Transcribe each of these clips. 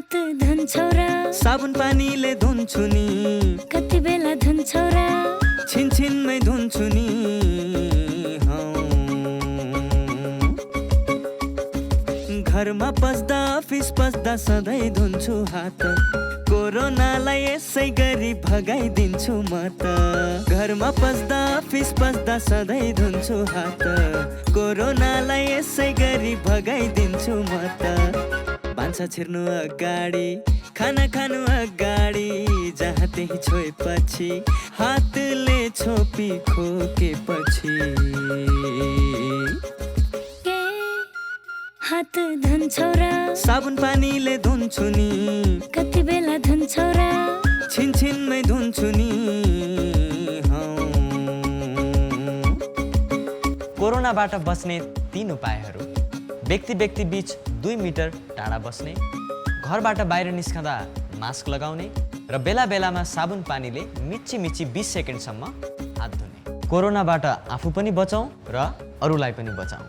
हात धुन्छौ र साबुन पानीले धुन्छु नि कति बेला धुन्छौ र छिनछिनमै धुन्छु नि घरमा पस्दा अफिस पस्दा सधैँ धुन्छु हात कोरोनालाई यसै गरी भगाइदिन्छु म त घरमा पस्दा अफिस पस्दा सधैँ धुन्छु हात कोरोनालाई यसै गरी भगाइदिन्छु म त भान्सा छिर्नु अगाडि खाना खानु अगाडि जहाँ त्यही छोएपछि हातले छोपी खोकेपछि हात धुन्छौ र साबुन पानीले धुन्छु नि कति बेला धुन्छौ र छिनछिनमै धुन्छु नि कोरोनाबाट बच्ने 3 उपायहरू। व्यक्ति बीच 2 मिटर टाढा बस्ने, घरबाट बाहिर निस्कँदा मास्क लगाउने र बेला बेलामा साबुन पानीले मिची 20 सेकेन्डसम्म हात धुने। कोरोनाबाट आफू पनि बचाउँ र अरूलाई पनि बचाउँ।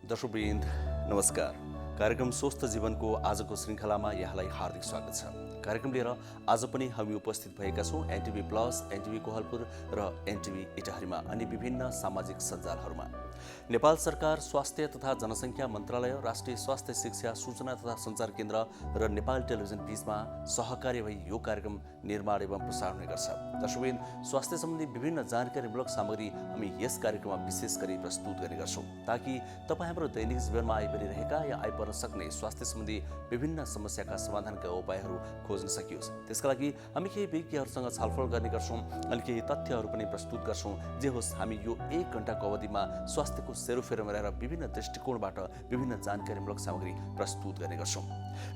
दर्शकवृन्द नमस्कार। कार्यक्रम स्वस्थ जीवनको आजको श्रृङ्खलामा यहाँलाई हार्दिक स्वागत छ। कार्यक्रम लिएर आज पनि हामी उपस्थित भएका छौँ एनटिभी प्लस, एनटिभी कोहलपुर र एनटिभी इटाहरीमा अनि विभिन्न सामाजिक सञ्जालहरूमा। नेपाल सरकार स्वास्थ्य तथा जनसङ्ख्या मन्त्रालय, राष्ट्रिय स्वास्थ्य शिक्षा सूचना तथा सञ्चार केन्द्र र नेपाल टेलिभिजन बीचमा सहकार्य भई यो कार्यक्रम निर्माण एवं प्रसारण हुने गर्छ। दर्शकवृन्द, स्वास्थ्य सम्बन्धी विभिन्न जानकारीमूलक सामग्री हामी यस कार्यक्रममा विशेष गरी प्रस्तुत गर्ने गर्छौँ ताकि तपाईँ हाम्रो दैनिक जीवनमा आइपरिरहेका या आइपर्न सक्ने स्वास्थ्य सम्बन्धी विभिन्न समस्याका समाधानका उपायहरू खोज्न सकियोस्। त्यसका लागि हामी केही विज्ञहरूसँग छलफल गर्ने गर्छौँ अनि केही तथ्यहरू पनि प्रस्तुत गर्छौँ। जे होस्, हामी यो 1 घण्टाको अवधिमा स्वास्थ्यको सेरोफेरोमा रहेर विभिन्न दृष्टिकोणबाट विभिन्न जानकारीमूलक सामग्री प्रस्तुत गर्ने गर्छौँ।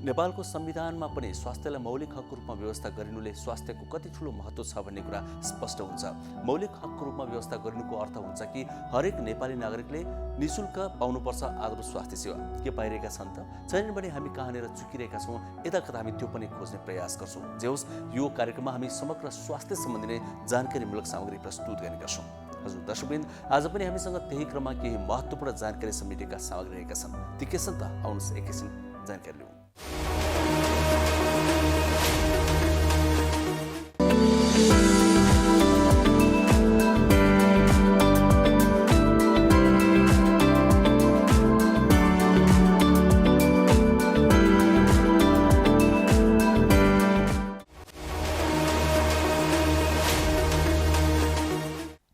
नेपालको संविधानमा पनि स्वास्थ्यलाई मौलिक हकको रूपमा व्यवस्था गरिनुले स्वास्थ्यको कति ठुलो महत्त्व छ भन्ने कुरा स्पष्ट हुन्छ। मौलिक हकको रूपमा व्यवस्था गरिनुको अर्थ हुन्छ कि हरेक नेपाली नागरिकले निःशुल्क पाउनुपर्छ आदर्श स्वास्थ्य सेवा। के पाइरहेका छन् त? छैनन् भने हामी कहाँनिर चुकिरहेका छौँ, यता कता हामी त्यो पनि खोज्ने प्रयास गर्छौँ। जे होस्, यो कार्यक्रममा हामी समग्र स्वास्थ्य सम्बन्धी नै जानकारीमूलक सामग्री प्रस्तुत गर्ने गर्छौँ। हजुर दर्शकवृन्द, आज पनि हामीसँग त्यही क्रममा केही महत्त्वपूर्ण जानकारी समेटेका सामग्री रहेका छन्। ती के छन् त? आउनुहोस् एकैछिन जानकारी लिउँ।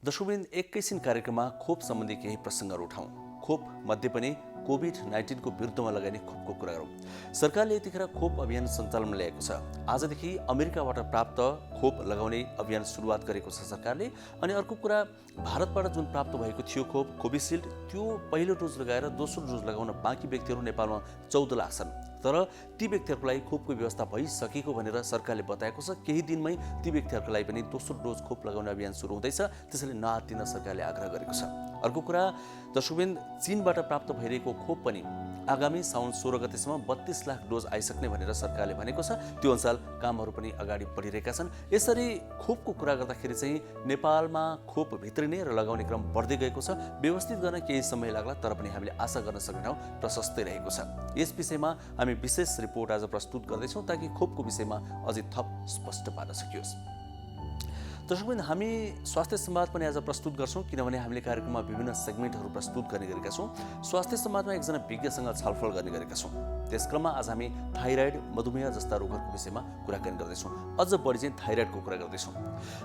दर्शकवृन्द, एकैछिन कार्यक्रममा खोप सम्बन्धी केही प्रसङ्गहरू उठाउँ। खोप मध्ये पनि कोभिड-19 को विरुद्धमा लगाइने खोपको कुरा गरौँ। सरकारले यतिखेर खोप अभियान सञ्चालनमा ल्याएको छ। आजदेखि अमेरिकाबाट प्राप्त खोप लगाउने अभियान सुरुवात गरेको छ सरकारले। अनि अर्को कुरा, भारतबाट जुन प्राप्त भएको थियो खोप कोभिसिल्ड, त्यो पहिलो डोज लगाएर दोस्रो डोज लगाउन बाँकी व्यक्तिहरू नेपालमा 14 लाख छन्। तर ती व्यक्तिहरूको लागि खोपको व्यवस्था भइसकेको भनेर सरकारले बताएको छ। केही दिनमै ती व्यक्तिहरूको लागि पनि दोस्रो डोज खोप लगाउने अभियान सुरु हुँदैछ। त्यसैले नआत्तिन सरकारले आग्रह गरेको छ। अर्को कुरा, दर्शकवृन्द, चीनबाट प्राप्त भइरहेको खोप पनि आगामी साउन 16 गतेसम्म 32 लाख डोज आइसक्ने भनेर सरकारले भनेको छ। त्यो अनुसार कामहरू पनि अगाडि बढिरहेका छन्। यसरी खोपको कुरा गर्दाखेरि चाहिँ नेपालमा खोप भित्रिने र लगाउने क्रम बढ्दै गएको छ। व्यवस्थित गर्न केही समय लाग्ला, तर पनि हामीले आशा गर्न सक्ने ठाउँ प्रशस्तै रहेको छ। यस विषयमा हामी विशेष रिपोर्ट आज प्रस्तुत गर्दैछौँ ताकि खोपको विषयमा अझै थप स्पष्ट पार्न सकियोस्। दर्शकवृन्द, हामी स्वास्थ्य संवाद पनि आज प्रस्तुत गर्छौँ किनभने हामीले कार्यक्रममा विभिन्न सेगमेन्टहरू प्रस्तुत गर्ने गरेका छौँ। स्वास्थ्य संवादमा एकजना विज्ञसँग छलफल गर्ने गरेका छौँ। त्यस क्रममा आज हामी थाइराइड, मधुमेह जस्ता रोगहरूको विषयमा कुराकानी गर्दैछौँ। अझ बढी चाहिँ थाइराइडको कुरा गर्दैछौँ।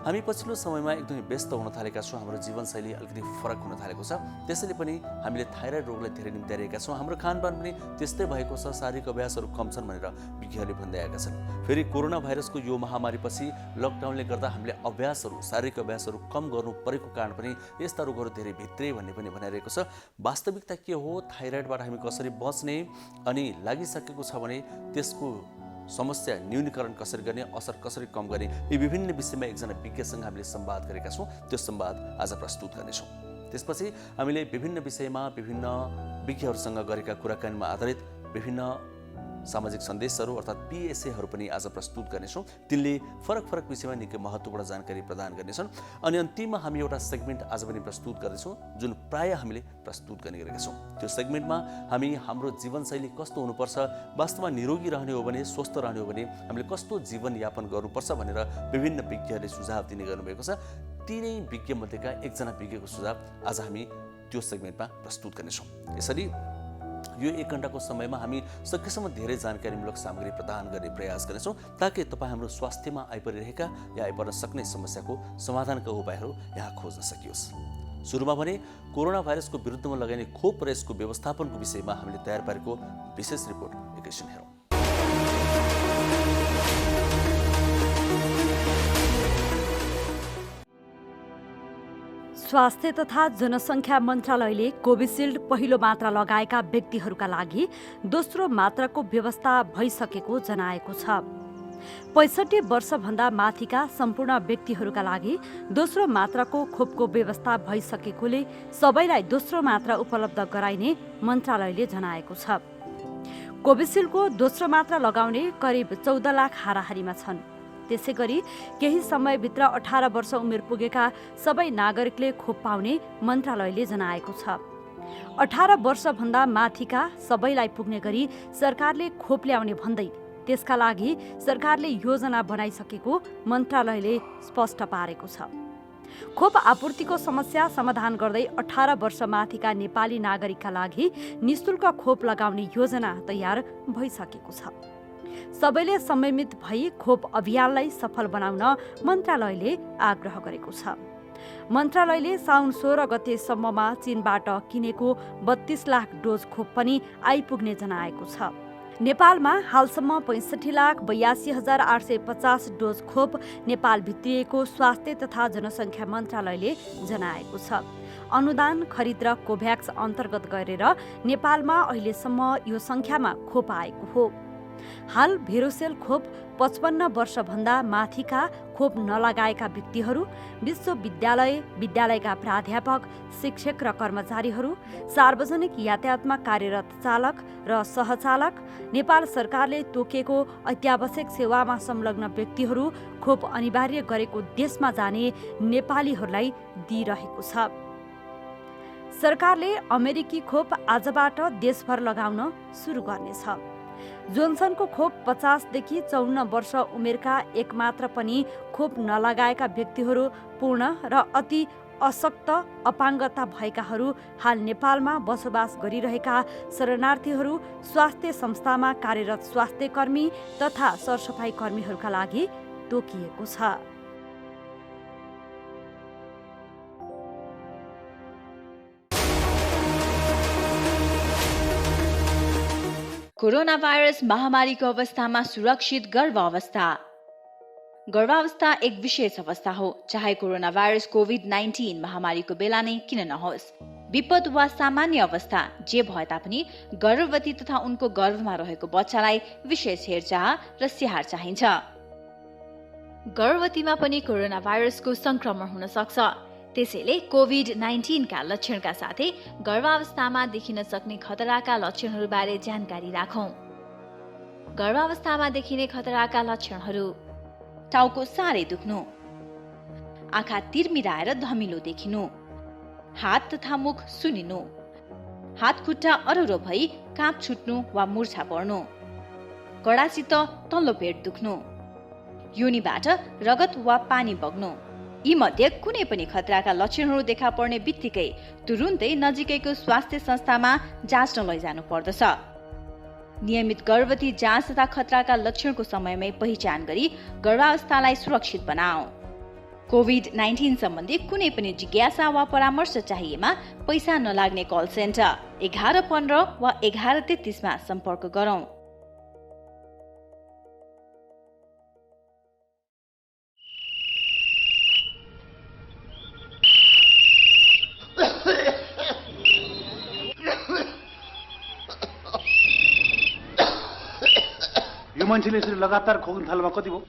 हामी पछिल्लो समयमा एकदमै व्यस्त हुन थालेका छौँ। हाम्रो जीवनशैली अलिकति फरक हुन थालेको छ। त्यसैले पनि हामीले थाइराइड रोगलाई धेरै निम्त्याइरहेका छौँ। हाम्रो खानपान पनि त्यस्तै भएको छ। शारीरिक अभ्यासहरू कम छन् भनेर विज्ञहरूले भन्दै आएका छन्। फेरि कोरोना भाइरसको यो महामारीपछि लकडाउनले गर्दा हामीले शारीरिक अभ्यासहरू कम गर्नु परेको कारण पनि यस्ता रोगहरू धेरै भित्रै भन्ने पनि भनिरहेको छ। वास्तविकता के हो? थाइराइडबाट हामी कसरी बच्ने अनि लागिसकेको छ भने त्यसको समस्या न्यूनीकरण कसरी गर्ने, असर कसरी कम गर्ने, यी विभिन्न विषयमा एकजना विज्ञसँग हामीले संवाद गरेका छौँ। त्यो संवाद आज प्रस्तुत गर्नेछौँ। त्यसपछि हामीले विभिन्न विषयमा विभिन्न विज्ञहरूसँग गरेका कुराकानीमा आधारित विभिन्न सामाजिक सन्देशहरू अर्थात् PSAहरू पनि आज प्रस्तुत गर्नेछौँ। तिनले फरक फरक विषयमा निकै महत्त्वपूर्ण जानकारी प्रदान गर्नेछन्। अनि अन्तिममा हामी एउटा सेगमेन्ट आज पनि प्रस्तुत गर्दैछौँ जुन प्राय हामीले प्रस्तुत गर्ने गरेका छौँ। त्यो सेगमेन्टमा हामी हाम्रो जीवनशैली कस्तो हुनुपर्छ, वास्तवमा निरोगी रहने हो भने, स्वस्थ रहने हो भने हामीले कस्तो जीवनयापन गर्नुपर्छ भनेर विभिन्न विज्ञहरूले सुझाव दिने गर्नुभएको छ। तीनै विज्ञ मध्येका एकजना विज्ञको सुझाव आज हामी त्यो सेगमेन्टमा प्रस्तुत गर्नेछौँ। यसरी यो 1 घण्टाको समयमा हामी सकेसम्म धेरै जानकारीमूलक सामग्री प्रदान गर्ने प्रयास गर्नेछौँ ताकि तपाईँ हाम्रो स्वास्थ्यमा आइपरिरहेका या आइपर्न सक्ने समस्याको समाधानका उपायहरू यहाँ खोज्न सकियोस्। सुरुमा भने कोरोना भाइरसको विरुद्धमा लगाइने खोप र यसको व्यवस्थापनको विषयमा हामीले तयार पारेको विशेष रिपोर्ट एकैछिन हेरौँ। स्वास्थ्य तथा जनसङ्ख्या मन्त्रालयले कोभिसिल्ड पहिलो मात्रा लगाएका व्यक्तिहरूका लागि दोस्रो मात्राको व्यवस्था भइसकेको जनाएको छ। 65 वर्षभन्दा माथिका सम्पूर्ण व्यक्तिहरूका लागि दोस्रो मात्राको खोपको व्यवस्था भइसकेकोले सबैलाई दोस्रो मात्रा उपलब्ध गराइने मन्त्रालयले जनाएको छ। कोभिसिल्डको दोस्रो मात्रा लगाउने करिब 14 लाख हाराहारीमा छन्। त्यसै गरी केही समयभित्र 18 वर्ष उमेर पुगेका सबै नागरिकले खोप पाउने मन्त्रालयले जनाएको छ। 18 वर्षभन्दा माथिका सबैलाई पुग्ने गरी सरकारले खोप ल्याउने भन्दै त्यसका लागि सरकारले योजना बनाइसकेको मन्त्रालयले स्पष्ट पारेको छ। खोप आपूर्तिको समस्या समाधान गर्दै 18 वर्ष माथिका नेपाली नागरिकका लागि निःशुल्क खोप लगाउने योजना तयार भइसकेको छ। सबैले समयमित भई खोप अभियानलाई सफल बनाउन मन्त्रालयले आग्रह गरेको छ। मन्त्रालयले साउन 16 गतेसम्ममा चीनबाट किनेको 32 लाख डोज खोप पनि आइपुग्ने जनाएको छ। नेपालमा हालसम्म 65,82,850 डोज खोप नेपाल भित्रिएको स्वास्थ्य तथा जनसङ्ख्या मन्त्रालयले जनाएको छ। अनुदान खरिद र कोभ्याक्स अन्तर्गत गरेर नेपालमा अहिलेसम्म यो सङ्ख्यामा खोप आएको हो। हाल भेरोसेल खोप 55 वर्षभन्दा माथिका खोप नलगाएका व्यक्तिहरू, विश्वविद्यालय, विद्यालयका प्राध्यापक, शिक्षक र कर्मचारीहरू, सार्वजनिक यातायातमा कार्यरत चालक र सहचालक, नेपाल सरकारले तोकेको अत्यावश्यक सेवामा संलग्न व्यक्तिहरू, खोप अनिवार्य गरेको देशमा जाने नेपालीहरूलाई दिइरहेको छ। सरकारले अमेरिकी खोप आजबाट देशभर लगाउन सुरु गर्नेछ। जोन्सनको खोप 50 देखि 54 वर्ष उमेरका एकमात्र पनि खोप नलगाएका व्यक्तिहरू, पूर्ण र अति अशक्त अपाङ्गता भएकाहरू, हाल नेपालमा बसोबास गरिरहेका शरणार्थीहरू, स्वास्थ्य संस्थामा कार्यरत स्वास्थ्य कर्मी तथा सरसफाई कर्मीहरूका लागि तोकिएको छ। कोरोना भाइरस महामारीको अवस्थामा सुरक्षित गर्भावस्था। गर्भावस्था एक विशेष अवस्था हो, चाहे कोरोना भाइरस कोभिड-19 महामारीको बेला नै किन नहोस्। विपद वा सामान्य अवस्था जे भए तापनि गर्भवती तथा उनको गर्भमा रहेको बच्चालाई विशेष हेरचाह र स्याहार चाहिन्छ। गर्भवतीमा पनि कोरोना भाइरसको संक्रमण हुन सक्छ। त्यसैले कोभिड-19 का लक्षणका साथै गर्भावस्थामा देखिन सक्ने खतराका लक्षणहरूबारे जानकारी राखौं। गर्भावस्थामा देखिने खतराका लक्षणहरू: टाउको साह्रै दुख्नु, आँखा तिरमिराएर धमिलो देखिनु, हात तथा मुख सुनिनु, हात खुट्टा अरुरो भई काँप छुट्नु वा मुर्छा पर्नु, कडासित तल्लो पेट दुख्नु, योनिबाट रगत वा पानी बग्नु। यी मध्ये कुनै पनि खतराका लक्षणहरू देखा पर्ने बित्तिकै तुरुन्तै नजिकैको स्वास्थ्य संस्थामा जाँच्न लैजानु पर्दछ। नियमित गर्भवती जाँच तथा खतराका लक्षणको समयमै पहिचान गरी गर्भावस्थालाई सुरक्षित बनाऊ। कोभिड-19 सम्बन्धी कुनै पनि जिज्ञासा वा परामर्श चाहिएमा पैसा नलाग्ने कल सेन्टर 1115 वा 1133 मा सम्पर्क गरौँ। मान्छेले यसरी लगातार खोक्नु थाल्नुमा कति भयो?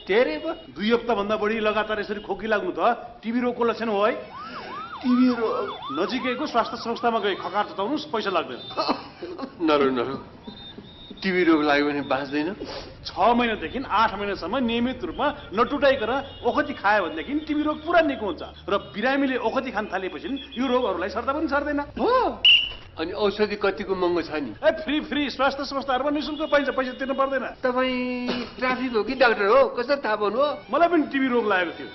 धेरै भयो। 2 हप्ताभन्दा बढी लगातार यसरी खोकी लाग्नु त टिबी रोगको लक्षण हो है। टिबी रोग नजिकैको स्वास्थ्य संस्थामा गई खकार चताउनुस्, पैसा लाग्दैन। नरो टिबी रोग लाग्यो भने बाँच्दैन? 6 महिनादेखि 8 महिनासम्म नियमित रूपमा नटुटाइकन ओखती खायो भनेदेखि टिबी रोग पुरा निको हुन्छ र बिरामीले ओखती खान थालेपछि यो रोगहरूलाई सर्दा पनि सर्दैन। हो अनि औषधि कतिको महँगो छ नि? फ्री स्वास्थ्य संस्थाहरूमा निःशुल्क पाइन्छ, पैसा तिर्नु पर्दैन। तपाईँ ट्राफिक हो कि डाक्टर हो? कसरी थाहा पाउनु हो? मलाई पनि टिबी रोग लागेको थियो,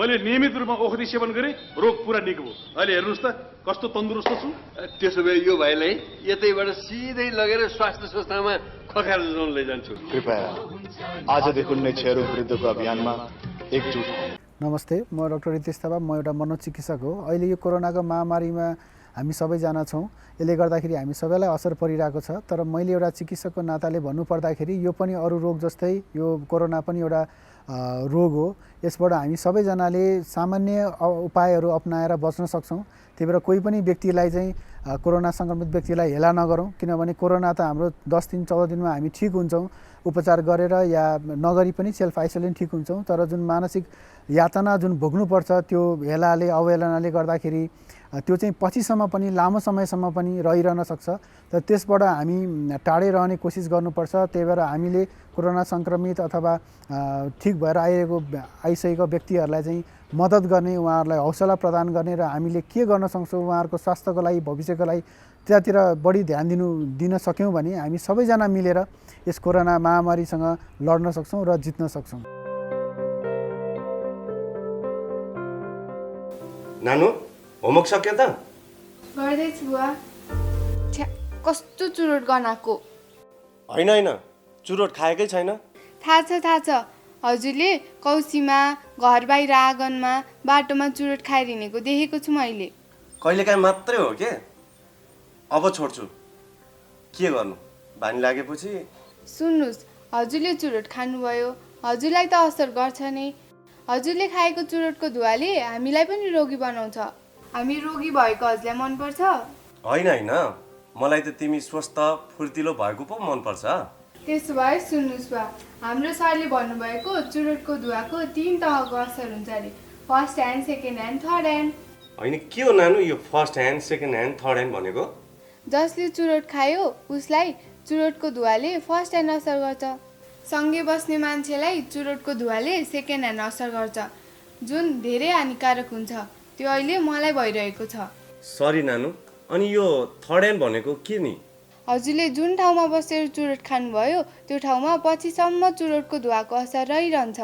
मैले नियमित रूपमा ओखती सेवन गरेँ, रोग पुरा निको भयो। अहिले हेर्नुहोस् त कस्तो तन्दुरुस्त छु। त्यसो भए यो भाइलाई यतैबाट सिधै लगेर स्वास्थ्य संस्थामा खखाल जोन लैजान्छु। कृपया आजदेखि नै क्षयरोग विरुद्धको अभियानमा एकजुट हौँ। नमस्ते, म डाक्टर रितेश थापा, म एउटा मनोचिकित्सक हो। अहिले यो कोरोनाको महामारीमा हामी सबैजना छौँ, यसले गर्दाखेरि हामी सबैलाई असर परिरहेको छ। तर मैले एउटा चिकित्सकको नाताले भन्नुपर्दाखेरि यो पनि अरू रोग जस्तै यो कोरोना पनि एउटा रोग हो। यसबाट हामी सबैजनाले सामान्य उपायहरू अपनाएर बच्न सक्छौँ। त्यही भएर कोही पनि व्यक्तिलाई चाहिँ कोरोना सङ्क्रमित व्यक्तिलाई हेला नगरौँ, किनभने कोरोना त हाम्रो 10 दिन 14 दिनमा हामी ठिक हुन्छौँ, उपचार गरेर या नगरी पनि सेल्फ आइसोलेसन ठिक हुन्छौँ। तर जुन मानसिक यातना जुन भोग्नुपर्छ त्यो हेलाले अवहेलनाले गर्दाखेरि त्यो चाहिँ पछिसम्म पनि लामो समयसम्म पनि रहिरहन सक्छ। तर त्यसबाट हामी टाढै रहने कोसिस गर्नुपर्छ। त्यही भएर हामीले कोरोना सङ्क्रमित अथवा ठिक भएर आइसकेको व्यक्तिहरूलाई चाहिँ मद्दत गर्ने, उहाँहरूलाई हौसला प्रदान गर्ने र हामीले के गर्न सक्छौँ उहाँहरूको स्वास्थ्यको लागि, भविष्यको लागि त्यतातिर बढी ध्यान दिन सक्यौँ भने हामी सबैजना मिलेर यस कोरोना महामारीसँग लड्न सक्छौँ र जित्न सक्छौँ। नानु होमवर्क सक्यो त? गर्दैछु बुवा। कस्तो चुरोट गनाएको? होइन चुरोट खाएकै छैन। थाहा छ हजुरले कौसीमा, घर बाहिर आँगनमा, बाटोमा चुरोट खाएर हिँडेको देखेको छु मैले। कहिलेकाहीँ मात्रै हो के, अब छोड्छु। के गर्नु, बानी लागेपछि। सुन्नुहोस्, हजुरले चुरोट खानुभयो, हजुरलाई त असर गर्छ नै। हजुरले खाएको चुरोटको धुवाले हामीलाई पनि रोगी बनाउँछ। हामी रोगी भएको हजुरलाई मनपर्छ? होइन मलाई त तिमी स्वस्थ फुर्तिलो भएको पो मनपर्छ। त्यसो भए सुन्नुहोस् बा, हाम्रो सरले भन्नुभएको चुरोटको धुवाको 3 तहको असर हुन्छ अरे, first hand, second hand, third hand. होइन के हो नानु यो first hand, second hand, third hand भनेको? जसले चुरोट खायो उसलाई चुरोटको धुवाले फर्स्ट ह्यान्ड असर गर्छ, सँगै बस्ने मान्छेलाई चुरोटको धुवाले सेकेन्ड ह्यान्ड असर गर्छ, जुन धेरै हानिकारक हुन्छ। त्यो अहिले मलाई भइरहेको छ। सरी नानु, अनि यो थर्ड ह्यान्ड भनेको के नि? हजुरले जुन ठाउँमा बसेर चुरोट खानुभयो त्यो ठाउँमा पछिसम्म चुरोटको धुवाको असर रहिरहन्छ।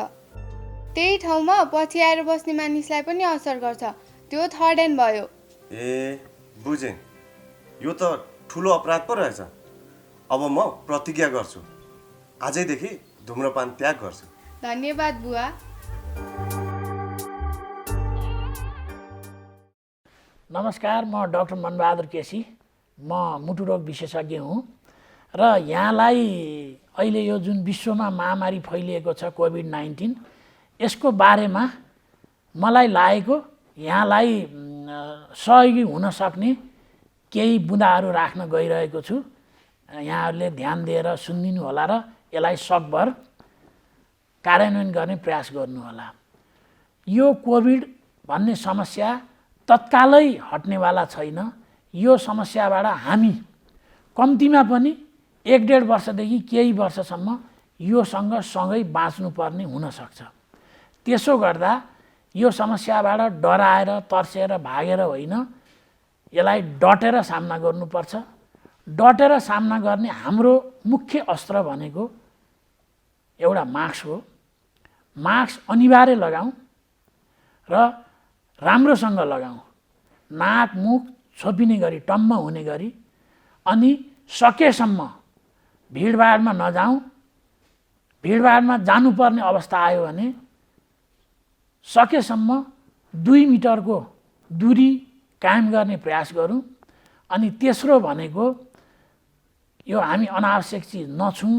त्यही ठाउँमा पछि आएर बस्ने मानिसलाई पनि असर गर्छ, त्यो थर्ड ह्यान्ड भयो। ए बुझेँ, यो त ठुलो अपराध पो रहेछ। अब म प्रतिज्ञा गर्छु, आजैदेखि धुम्रपान त्याग गर्छु। धन्यवाद बुवा। नमस्कार, म डाक्टर मनबहादुर केसी, म मुटु रोग विशेषज्ञ हुँ र यहाँलाई अहिले यो जुन विश्वमा महामारी फैलिएको छ कोभिड-19 यसको बारेमा मलाई लागेको यहाँलाई सहयोगी हुन सक्ने केही बुँदाहरू राख्न गइरहेको छु। यहाँहरूले ध्यान दिएर सुनिदिनु होला र यसलाई सकभर कार्यान्वयन गर्ने प्रयास गर्नुहोला। यो कोभिड भन्ने समस्या तत्कालै हट्नेवाला छैन। यो समस्याबाट हामी कम्तीमा पनि 1-1.5 वर्षदेखि केही वर्षसम्म योसँग सँगै बाँच्नुपर्ने हुनसक्छ। त्यसो गर्दा यो समस्याबाट डराएर तर्सेर भागेर होइन, यसलाई डटेर सामना गर्नुपर्छ। डटेर सामना गर्ने हाम्रो मुख्य अस्त्र भनेको एउटा मास्क हो। मास्क अनिवार्य लगाऊँ र राम्रोसँग लगाऊँ, नाक मुख छोपिने गरी, टम्म हुने गरी, अनि सकेसम्म भिडभाडमा नजाउँ। भिडभाडमा जानुपर्ने अवस्था आयो भने सकेसम्म 2 मिटरको दूरी कायम गर्ने प्रयास गरौँ। अनि तेस्रो भनेको यो हामी अनावश्यक चिज नछुँ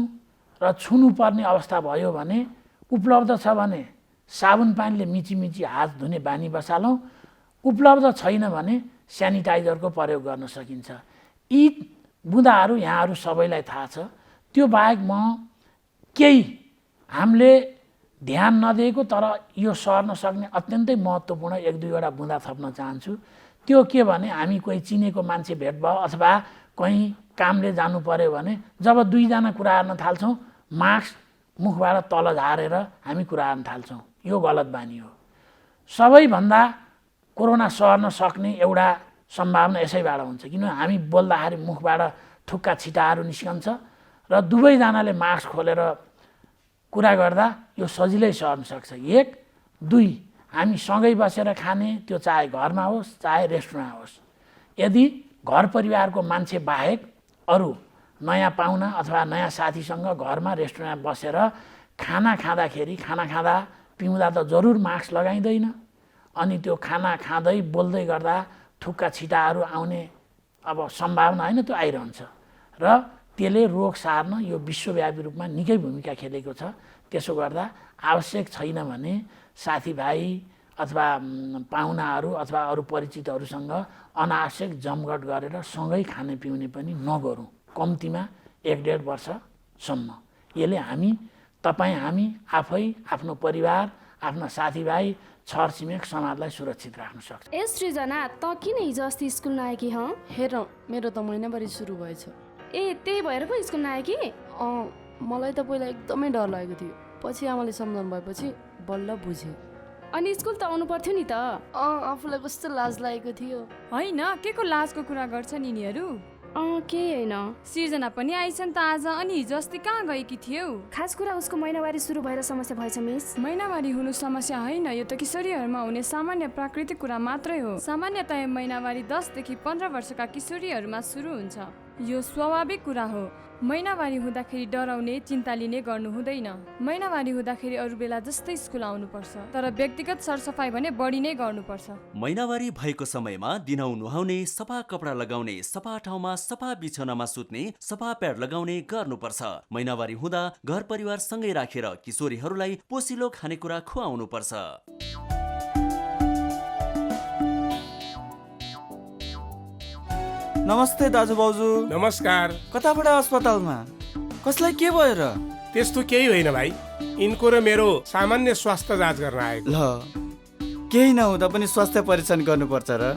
र छुनुपर्ने अवस्था भयो भने उपलब्ध छ भने साबुन पानीले मिची हात धुने बानी बसालौँ। उपलब्ध छैन भने सेनिटाइजरको प्रयोग गर्न सकिन्छ। यी बुँदाहरू यहाँहरू सबैलाई थाहा छ। त्यो बाहेक म केही हामीले ध्यान नदिएको तर यो सर्न सक्ने अत्यन्तै महत्त्वपूर्ण 1-2 बुँदा थप्न चाहन्छु। त्यो के भने हामी कोही चिनेको मान्छे भेट भयो अथवा कहीँ कामले जानु पर्यो भने जब दुईजना कुरा गर्न थाल्छौँ मास्क मुखबाट तल झारेर हामी कुरा गर्न थाल्छौँ। यो गलत बानी हो। सबैभन्दा कोरोना सर्न सक्ने एउटा सम्भावना यसैबाट हुन्छ, किनभने हामी बोल्दाखेरि मुखबाट थुक्का छिटाहरू निस्कन्छ र दुवैजनाले मास्क खोलेर कुरा गर्दा यो सजिलै सर्न सक्छ। 1, 2 हामी सँगै बसेर खाने, त्यो चाहे घरमा होस् चाहे रेस्टुरेन्टमा होस्। यदि घर परिवारको मान्छे बाहेक अरू नयाँ पाहुना अथवा नयाँ साथीसँग घरमा रेस्टुरेन्टमा बसेर खाना खाँदा पिउँदा त जरुर मास्क लगाइँदैन। अनि त्यो खाना खाँदै बोल्दै गर्दा थुक्का छिटाहरू आउने अब सम्भावना होइन, त्यो आइरहन्छ र त्यसले रोग सार्न यो विश्वव्यापी रूपमा निकै भूमिका खेलेको छ। त्यसो गर्दा आवश्यक छैन भने साथीभाइ अथवा पाहुनाहरू अथवा अरू परिचितहरूसँग अनावश्यक जमघट गरेर सँगै खाने पिउने पनि नगरौँ, कम्तीमा 1-1.5 वर्षसम्म। यसले हामी आफै, आफ्नो परिवार, आफ्ना साथीभाइ, छरछिमेक, समाजलाई सुरक्षित राख्न सक्छ। ए सृजना, त किन हिजो अस्ति स्कुल नआएकी हँ? हेर, मेरो त महिनाभरि सुरु भएछ। ए त्यही भएर पो स्कुल नआएकी? मलाई त पहिला एकदमै डर लागेको थियो, पछि आमाले सम्झाउनु भएपछि बल्ल बुझेँ। अनि स्कुल त आउनु पर्थ्यो नि त। आफूलाई कस्तो लाज लागेको थियो। होइन, के को लाजको कुरा गर्छन् यिनीहरू? केही होइन। सृजना पनि आइछन् त आज। अनि हिजो अस्ति कहाँ गएकी थियौ? खास कुरा उसको महिनावारी सुरु भएर समस्या भएछ मिस। महिनावारी हुनु समस्या होइन, यो त किशोरीहरूमा हुने सामान्य प्राकृतिक कुरा मात्रै हो। सामान्यतया महिनावारी 10 देखि 15 वर्षका किशोरीहरूमा सुरु हुन्छ। यो स्वाभाविक कुरा हो। महिनावारी हुँदाखेरि डराउने, चिन्ता लिने गर्नु हुँदैन। महिनावारी हुँदाखेरि अरू बेला जस्तै स्कुल आउनुपर्छ, तर व्यक्तिगत सरसफाइ भने बढी नै गर्नुपर्छ। महिनावारी भएको समयमा दिनौ नुहाउने, सफा कपडा लगाउने, सफा ठाउँमा सफा बिछौनामा सुत्ने, सफा प्याड लगाउने गर्नुपर्छ। महिनावारी हुँदा घर परिवार सँगै राखेर किशोरीहरूलाई पोसिलो खानेकुरा खुवाउनुपर्छ। नमस्ते दाजु भाउजू। नमस्कार। कताबाट अस्पतालमा? कसलाई के भयो र? त्यस्तो केही होइन भाइ, यिनको र मेरो सामान्य स्वास्थ्य जाँच गर्न आएको। ल, केही नहुँदा पनि स्वास्थ्य परीक्षण गर्नुपर्छ र?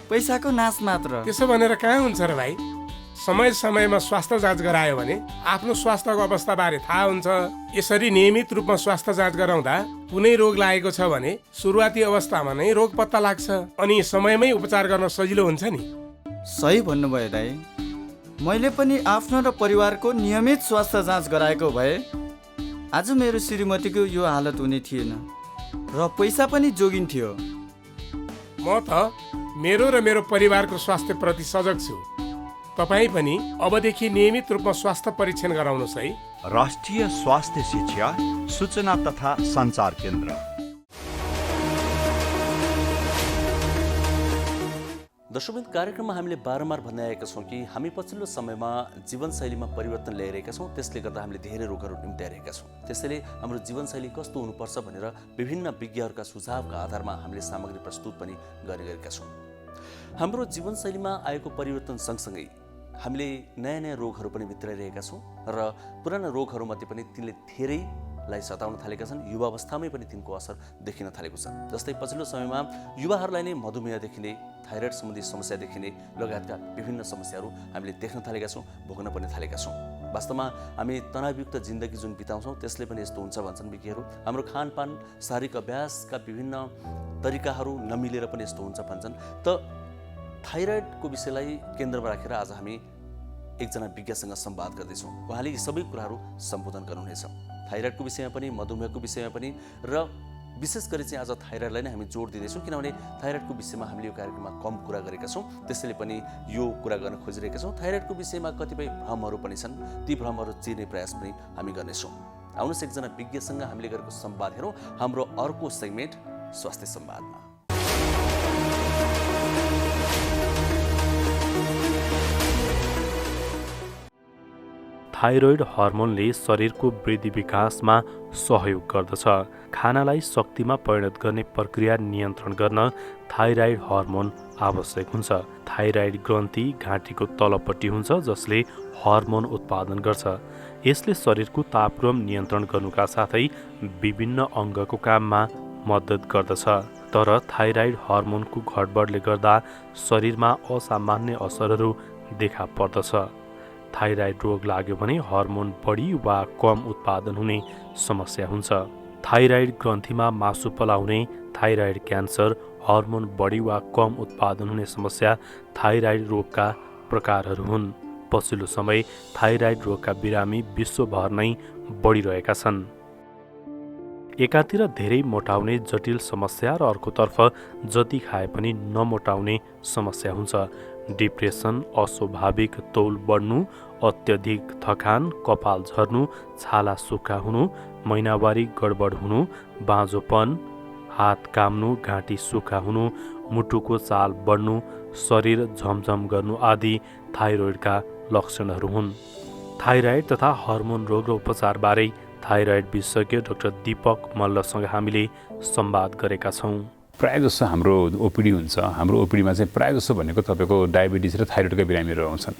पैसाको नाश मात्र। त्यसो भनेर कहाँ हुन्छ र भाइ? समय समयमा स्वास्थ्य जाँच गरायो भने आफ्नो स्वास्थ्यको अवस्था बारे थाहा हुन्छ। यसरी नियमित रूपमा स्वास्थ्य जाँच गराउँदा कुनै रोग लागेको छ भने सुरुवाती अवस्थामा नै रोग पत्ता लाग्छ अनि समयमै उपचार गर्न सजिलो हुन्छ नि। सही भन्नुभयो दाइ। मैले पनि आफ्नो र परिवारको नियमित स्वास्थ्य जाँच गराएको भए आज मेरो श्रीमतीको यो हालत हुने थिएन र पैसा पनि जोगिन्थ्यो। म त मेरो र मेरो परिवारको स्वास्थ्य प्रति सजग छु। तपाईँ पनि अबदेखि नियमित रूपमा स्वास्थ्य परीक्षण गराउनुहोस् है। राष्ट्रिय स्वास्थ्य शिक्षा सूचना तथा सञ्चार केन्द्र। दर्शकवृन्द, कार्यक्रममा हामीले बारम्बार भन्दै आएका छौँ कि हामी पछिल्लो समयमा जीवनशैलीमा परिवर्तन ल्याइरहेका छौँ। त्यसले गर्दा हामीले धेरै रोगहरू निम्त्याइरहेका छौँ। त्यसैले हाम्रो जीवनशैली कस्तो हुनुपर्छ भनेर विभिन्न विज्ञहरूका सुझावका आधारमा हामीले सामग्री प्रस्तुत पनि गरेका छौँ। हाम्रो जीवनशैलीमा आएको परिवर्तन सँगसँगै हामीले नयाँ नयाँ रोगहरू पनि भित्राइरहेका छौँ र पुराना रोगहरूमध्ये पनि तिनले धेरैलाई सताउन थालेका छन्। युवावस्थामै पनि तिनको असर देखिन थालेको छ। जस्तै पछिल्लो समयमा युवाहरूलाई नै मधुमेहदेखि नै थाइरोइड सम्बन्धी समस्यादेखि नै लगायतका विभिन्न समस्याहरू हामीले देख्न थालेका छौँ, भोग्न पनि थालेका छौँ। वास्तवमा हामी तनावयुक्त जिन्दगी जुन बिताउँछौँ त्यसले पनि यस्तो हुन्छ भन्छन् विज्ञहरू। हाम्रो खानपान, शारीरिक अभ्यासका विभिन्न तरिकाहरू नमिलेर पनि यस्तो हुन्छ भन्छन्। त थाइरोइडको विषयलाई केन्द्रमा राखेर आज हामी एकजना विज्ञसँग संवाद गर्दैछौँ। उहाँले यी सबै कुराहरू सम्बोधन गर्नुहुनेछ। थाइरोइडको विषयमा पनि, मधुमेहको विषयमा पनि र विशेष गरी चाहिँ आज थाइरोइडलाई नै हामी जोड दिँदैछौँ, किनभने थाइरोइडको विषयमा हामीले यो कार्यक्रममा कम कुरा गरेका छौँ। त्यसैले पनि यो कुरा गर्न खोजिरहेका छौँ। थाइरोइडको विषयमा कतिपय भ्रमहरू पनि छन्, ती भ्रमहरू चिर्ने प्रयास पनि हामी गर्नेछौँ। आउनुहोस् एकजना विज्ञसँग हामीले गरेको संवाद हेरौँ हाम्रो अर्को सेगमेन्ट स्वास्थ्य संवादमा। थाइरोइड हर्मोनले शरीरको वृद्धि विकासमा सहयोग गर्दछ। खानालाई शक्तिमा परिणत गर्ने प्रक्रिया नियन्त्रण गर्न थाइरोइड हर्मोन आवश्यक हुन्छ। थाइरोइड ग्रन्थि घाँटीको तलपट्टि हुन्छ जसले हर्मोन उत्पादन गर्छ। यसले शरीरको तापक्रम नियन्त्रण गर्नुका साथै विभिन्न अङ्गको काममा मद्दत गर्दछ। तर थाइरोइड हर्मोनको गडबडले गर्दा शरीरमा असामान्य असरहरू देखा पर्दछ। थाइराइड रोग लाग्यो भने हर्मोन बढी वा कम उत्पादन हुने समस्या हुन्छ। थाइराइड ग्रन्थीमा मासु पलाउने, थाइराइड क्यान्सर, हर्मोन बढी वा कम उत्पादन हुने समस्या थाइराइड रोगका प्रकारहरू हुन्। पछिल्लो समय थाइराइड रोगका बिरामी विश्वभर नै बढिरहेका छन्। एकातिर धेरै मोटाउने जटिल समस्या र अर्कोतर्फ जति खाए पनि नमोटाउने समस्या हुन्छ। डिप्रेसन, अस्वाभाविक तौल बढ्नु, अत्यधिक थकान, कपाल झर्नु, छाला सुक्खा हुनु, महिनावारी गडबड हुनु, बाँझोपन, हात काम्नु, घाँटी सुक्खा हुनु, मुटुको चाल बढ्नु, शरीर झमझम गर्नु आदि थाइरोइडका लक्षणहरू हुन्। थाइराइड तथा हर्मोन रोग र उपचारबारे थाइराइड विशेषज्ञ डाक्टर दीपक मल्लसँग हामीले संवाद गरेका छौँ। प्रायः जसो हाम्रो ओपिडी हुन्छ, हाम्रो ओपिडीमा चाहिँ प्रायः जसो भनेको तपाईँको डायबिटिज र थाइरोइडका बिरामीहरू आउँछन्।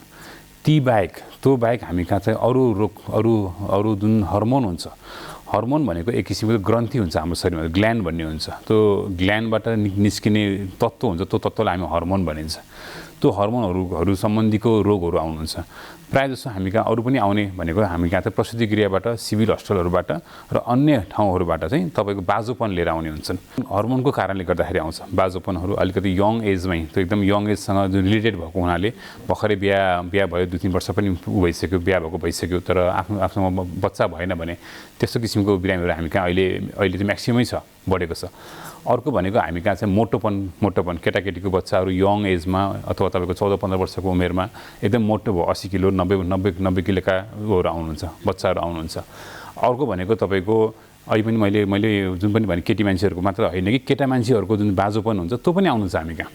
ती बाहेक हामी कहाँ चाहिँ अरू रोग अरू जुन हर्मोन हुन्छ, हर्मोन भनेको एक किसिमको ग्रन्थि हुन्छ हाम्रो शरीरमा, ग्ल्यान्ड भन्ने हुन्छ। त्यो ग्ल्यान्डबाट निस्किने तत्त्व हुन्छ, त्यो तत्त्वलाई हामी हर्मोन भनिन्छ। त्यो हर्मोनहरू सम्बन्धीको रोगहरू आउनुहुन्छ। प्रायः जसो हामी कहाँ अरू पनि आउने भनेको हामी कहाँ चाहिँ प्रसुति गृहबाट, सिभिल हस्पिटलहरूबाट र अन्य ठाउँहरूबाट चाहिँ तपाईँको बाजोपन लिएर आउने हुन्छन्। हर्मोनको कारणले गर्दाखेरि आउँछ बाजोपनहरू। अलिकति यङ एजमै, त्यो एकदम यङ एजसँग जुन रिलेटेड भएको हुनाले भर्खरै बिहा भयो, 2-3 वर्ष पनि भइसक्यो, बिहा भइसक्यो, तर आफ्नो बच्चा भएन भने त्यस्तो किसिमको बिरामीहरू हामी कहाँ अहिले चाहिँ म्याक्सिममै छ, बढेको छ। अर्को भनेको हामी कहाँ चाहिँ मोटोपन केटाकेटीको बच्चाहरू यङ एजमा अथवा तपाईँको 14-15 वर्षको उमेरमा एकदम मोटो भयो, 80 किलो 90 किलोका उयोहरू आउनुहुन्छ, बच्चाहरू आउनुहुन्छ। अर्को भनेको तपाईँको अहिले पनि मैले जुन पनि भने केटी मान्छेहरूको मात्र होइन कि केटा मान्छेहरूको जुन बाजोपन हुन्छ त्यो पनि आउनुहुन्छ हामी कहाँ,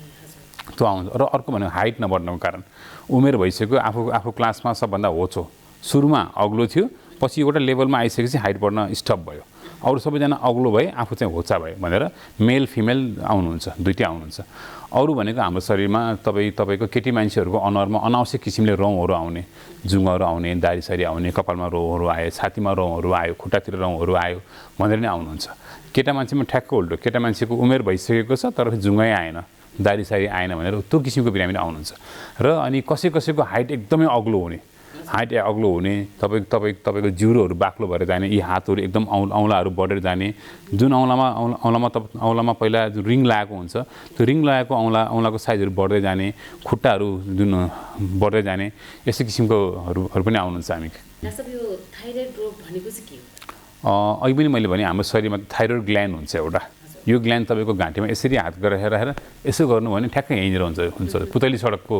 त्यो आउँछ। र अर्को भनेको हाइट नबढ्नुको कारण उमेर भइसक्यो, आफू क्लासमा सबभन्दा होचो, सुरुमा अग्लो थियो, पछि एउटा लेभलमा आइसकेपछि हाइट बढ्न स्टप भयो, अरू सबैजना अग्लो भए, आफू चाहिँ होचा भयो भनेर मेल फिमेल आउनुहुन्छ, दुइटै आउनुहुन्छ। अरू भनेको हाम्रो शरीरमा तपाईँको केटी मान्छेहरूको अनुहारमा अनावश्यक किसिमले रौँहरू आउने, जुङ्गहरू आउने, दारीसारी आउने, कपालमा रौँहरू आयो, छातीमा रौँहरू आयो, खुट्टातिर रौँहरू आयो भनेर नै आउनुहुन्छ। केटा मान्छेमा ठ्याक्क उल्टो, केटा मान्छेको उमेर भइसकेको छ तर जुङ्गै आएन, दारीसारी आएन भनेर त्यो किसिमको बिरामी आउनुहुन्छ। र अनि कसैको हाइट एकदमै अग्लो हुने, तपाईँको जिउरोहरू बाक्लो भएर जाने, यी हातहरू एकदम औँलाहरू बढेर जाने, जुन औँलामा पहिला जुन रिङ लगाएको हुन्छ त्यो रिङ लगाएको औँलाको साइजहरू बढ्दै जाने, खुट्टाहरू जुन बढ्दै जाने, यस्तो किसिमकोहरू पनि आउनुहुन्छ हामी। यो थाइरोइड रोग भनेको चाहिँ के हो? अहिले पनि मैले भने हाम्रो शरीरमा थाइरोइड ग्ल्यान्ड हुन्छ एउटा। यो ग्ल्यान्ड तपाईँको घाँटीमा यसरी हात गरेर यसो गर्नु भने ठ्याक्कै यहीँनिर हुन्छ। पुतली सडकको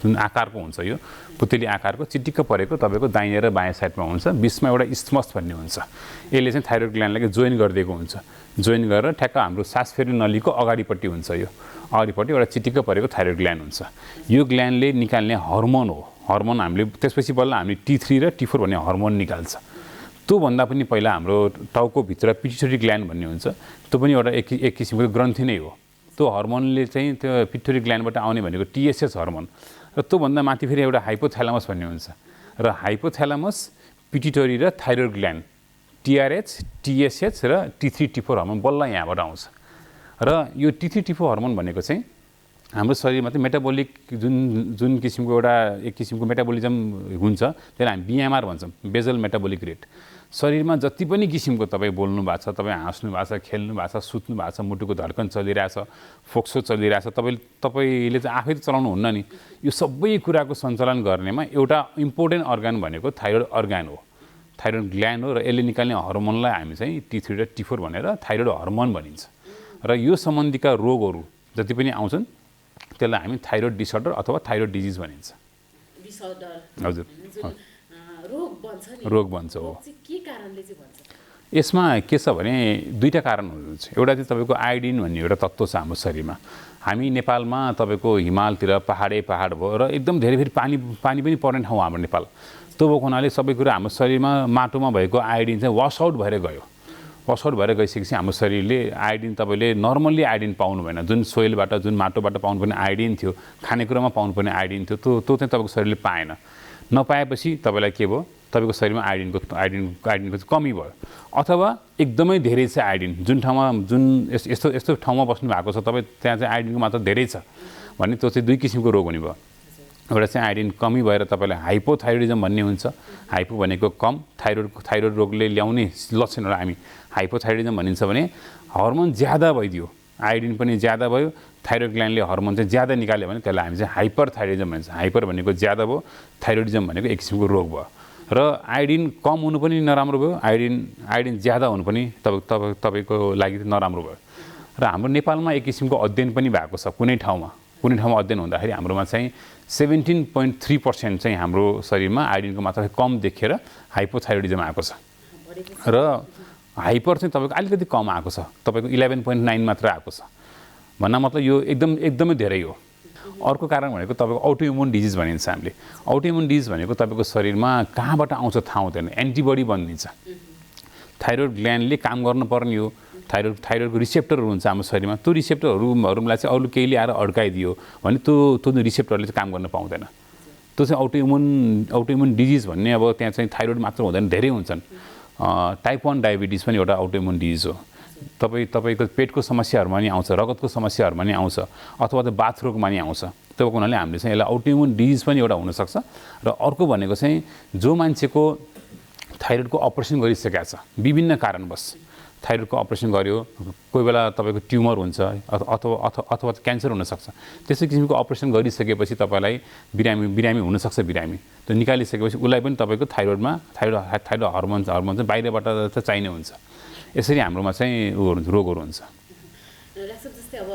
जुन आकारको हुन्छ, यो पुतली आकारको चिटिक्क परेको तपाईँको दाहिने र बायाँ साइडमा हुन्छ, बिचमा एउटा इस्मस भन्ने हुन्छ। यसले चाहिँ थाइरोइड ग्ल्यान्डलाई जोइन गरिदिएको हुन्छ। जोइन गरेर ठ्याक्क हाम्रो सास फेर्ने नलीको अगाडिपट्टि हुन्छ, यो अगाडिपट्टि एउटा चिटिक्क परेको थाइरोइड ग्ल्यान्ड हुन्छ। यो ग्ल्यान्डले निकाल्ने हर्मोन हो। हर्मोन हामीले त्यसपछि बल्ल हामीले T3 र T4 भन्ने हर्मोन निकाल्छ। त्योभन्दा पनि पहिला हाम्रो टाउकोभित्र पिट्युटरी ग्ल्यान्ड भन्ने हुन्छ, त्यो पनि एउटा एक किसिमको ग्रन्थि नै हो। त्यो हर्मोनले चाहिँ त्यो पिट्युटरी ग्ल्यान्डबाट आउने भनेको TSH हर्मोन, र त्योभन्दा माथि फेरि एउटा हाइपोथ्यालामस भन्ने हुन्छ। र हाइपोथ्यालामस, पिट्युटरी र थाइरोइड ग्ल्यान्ड, TRH, TSH र T3, T4 हर्मोन बल्ल यहाँबाट आउँछ। र यो T3, T4 हर्मोन भनेको चाहिँ हाम्रो शरीरमा चाहिँ मेटाबोलिक जुन किसिमको एक किसिमको मेटाबोलिजम हुन्छ, त्यसलाई हामी BMR भन्छौँ, बेजल मेटाबोलिक रेट। शरीरमा जति पनि किसिमको तपाईँ बोल्नु भएको छ, तपाईँ हाँस्नु भएको छ, खेल्नु भएको छ, सुत्नु भएको छ, मुटुको धड्कन चलिरहेछ, फोक्सो चलिरहेछ, तपाईँले चाहिँ आफै त चलाउनु हुन्न नि। यो सबै कुराको सञ्चालन गर्नेमा एउटा इम्पोर्टेन्ट अर्गान भनेको थाइरोइड अर्गान हो, थाइरोइड ग्ल्यान्ड हो। र यसले निकाल्ने हर्मोनलाई हामी चाहिँ T3 र T4 भनेर थाइरोइड हर्मोन भनिन्छ। र यो सम्बन्धीका रोगहरू जति पनि आउँछन् त्यसलाई हामी थाइरोइड डिसअर्डर अथवा थाइरोइड डिजिज भनिन्छ। हजुर, रोग बन्छ हो। यसमा के छ भने दुईटा कारणहरू छ। एउटा चाहिँ तपाईँको आयोडिन भन्ने एउटा तत्त्व छ हाम्रो शरीरमा। हामी नेपालमा तपाईँको हिमालतिर पहाड भयो र एकदम धेरै फेरि पानी पनि पर्ने ठाउँ हाम्रो नेपाल। त्यो भएको हुनाले सबै कुरा हाम्रो शरीरमा माटोमा भएको आयोडिन चाहिँ वास आउट भएर गयो। वास आउट भएर गइसकेपछि हाम्रो शरीरले आयोडिन, तपाईँले नर्मल्ली आयोडिन पाउनु भएन। जुन सोइलबाट, जुन माटोबाट पाउनुपर्ने आयोडिन थियो, खानेकुरामा पाउनुपर्ने आयोडिन थियो, त्यो चाहिँ तपाईँको शरीरले पाएन। नपाएपछि तपाईँलाई के भयो, तपाईँको शरीरमा आयोडिनको कमी भयो। अथवा एकदमै धेरै छ आयोडिन, जुन ठाउँमा यस्तो ठाउँमा बस्नु भएको छ तपाईँ, त्यहाँ चाहिँ आयोडिनको मात्रा धेरै छ भने त्यो चाहिँ दुई किसिमको रोग हुने भयो। एउटा चाहिँ आयोडिन कमी भएर तपाईँलाई हाइपोथाइरोइडिजम भन्ने हुन्छ। हाइपो भनेको कम, थाइरोइड रोगले ल्याउने लक्षणहरू हामी हाइपोथाइरोइडिजम भनिन्छ भने हर्मोन ज्यादा भइदियो, आयोडिन पनि ज्यादा भयो, थाइरोइड ग्ल्यान्डले हर्मोन चाहिँ ज्यादा निकाल्यो भने त्यसलाई हामी चाहिँ हाइपरथाइरोइडिजम भन्छ। हाइपर भनेको ज्यादा भयो, थाइरोइडिजम भनेको एक किसिमको रोग भयो। र आयोडिन कम हुनु पनि नराम्रो भयो, आयोडिन ज्यादा हुनु पनि तपाईँको लागि नराम्रो भयो। र हाम्रो नेपालमा एक किसिमको अध्ययन पनि भएको छ, कुनै ठाउँमा अध्ययन हुँदाखेरि हाम्रोमा चाहिँ 17.3% चाहिँ हाम्रो शरीरमा आयोडिनको मात्रा कम देखेर हाइपोथाइरोइडिजम आएको छ। र हाइपर चाहिँ तपाईँको अलिकति कम आएको छ, तपाईँको 11.9 मात्र आएको छ। भन्ना मतलब यो एकदमै धेरै हो। अर्को कारण भनेको तपाईँको अटोइम्युन डिजिज भनिन्छ हामीले। अटोइम्युन डिजिज भनेको तपाईँको शरीरमा कहाँबाट आउँछ थाहा हुँदैन, एन्टिबडी बनिन्छ। थाइरोइड ग्ल्यान्डले काम गर्नुपर्ने हो, थाइरोइडको रिसेप्टरहरू हुन्छ हाम्रो शरीरमा, त्यो रिसेप्टरहरूलाई चाहिँ अरू केहीले आएर अड्काइदियो भने त्यो रिसेप्टरले चाहिँ काम गर्न पाउँदैन। त्यो चाहिँ अटोइम्युन डिजिज भन्ने अब त्यहाँ चाहिँ थाइरोइड मात्र हुँदैन, धेरै हुन्छन्। टाइप 1 डायबिटिज पनि एउटा अटोइम्युन डिजिज हो। तपाईँको पेटको समस्याहरूमा नि आउँछ, रगतको समस्याहरूमा नि आउँछ, अथवा त बाथरोगमा नि आउँछ। त्यो हुनाले हामीले चाहिँ यसलाई अटोइम्युन डिजिज पनि एउटा हुनसक्छ। र अर्को भनेको चाहिँ जो मान्छेको थाइरोइडको अपरेसन गरिसकेको छ, विभिन्न कारणवश थाइरोइडको अपरेसन गर्यो, कोही बेला तपाईँको ट्युमर हुन्छ अथवा क्यान्सर हुनसक्छ, त्यस्तै किसिमको अपरेसन गरिसकेपछि तपाईँलाई बिरामी हुनसक्छ। बिरामी त्यो निकालिसकेपछि उसलाई पनि तपाईँको थाइरोइड हर्मोन चाहिँ बाहिरबाट चाहिँ चाहिने हुन्छ। यसरी हाम्रोमा चाहिँ रोगहरू हुन्छ। जस्तै अब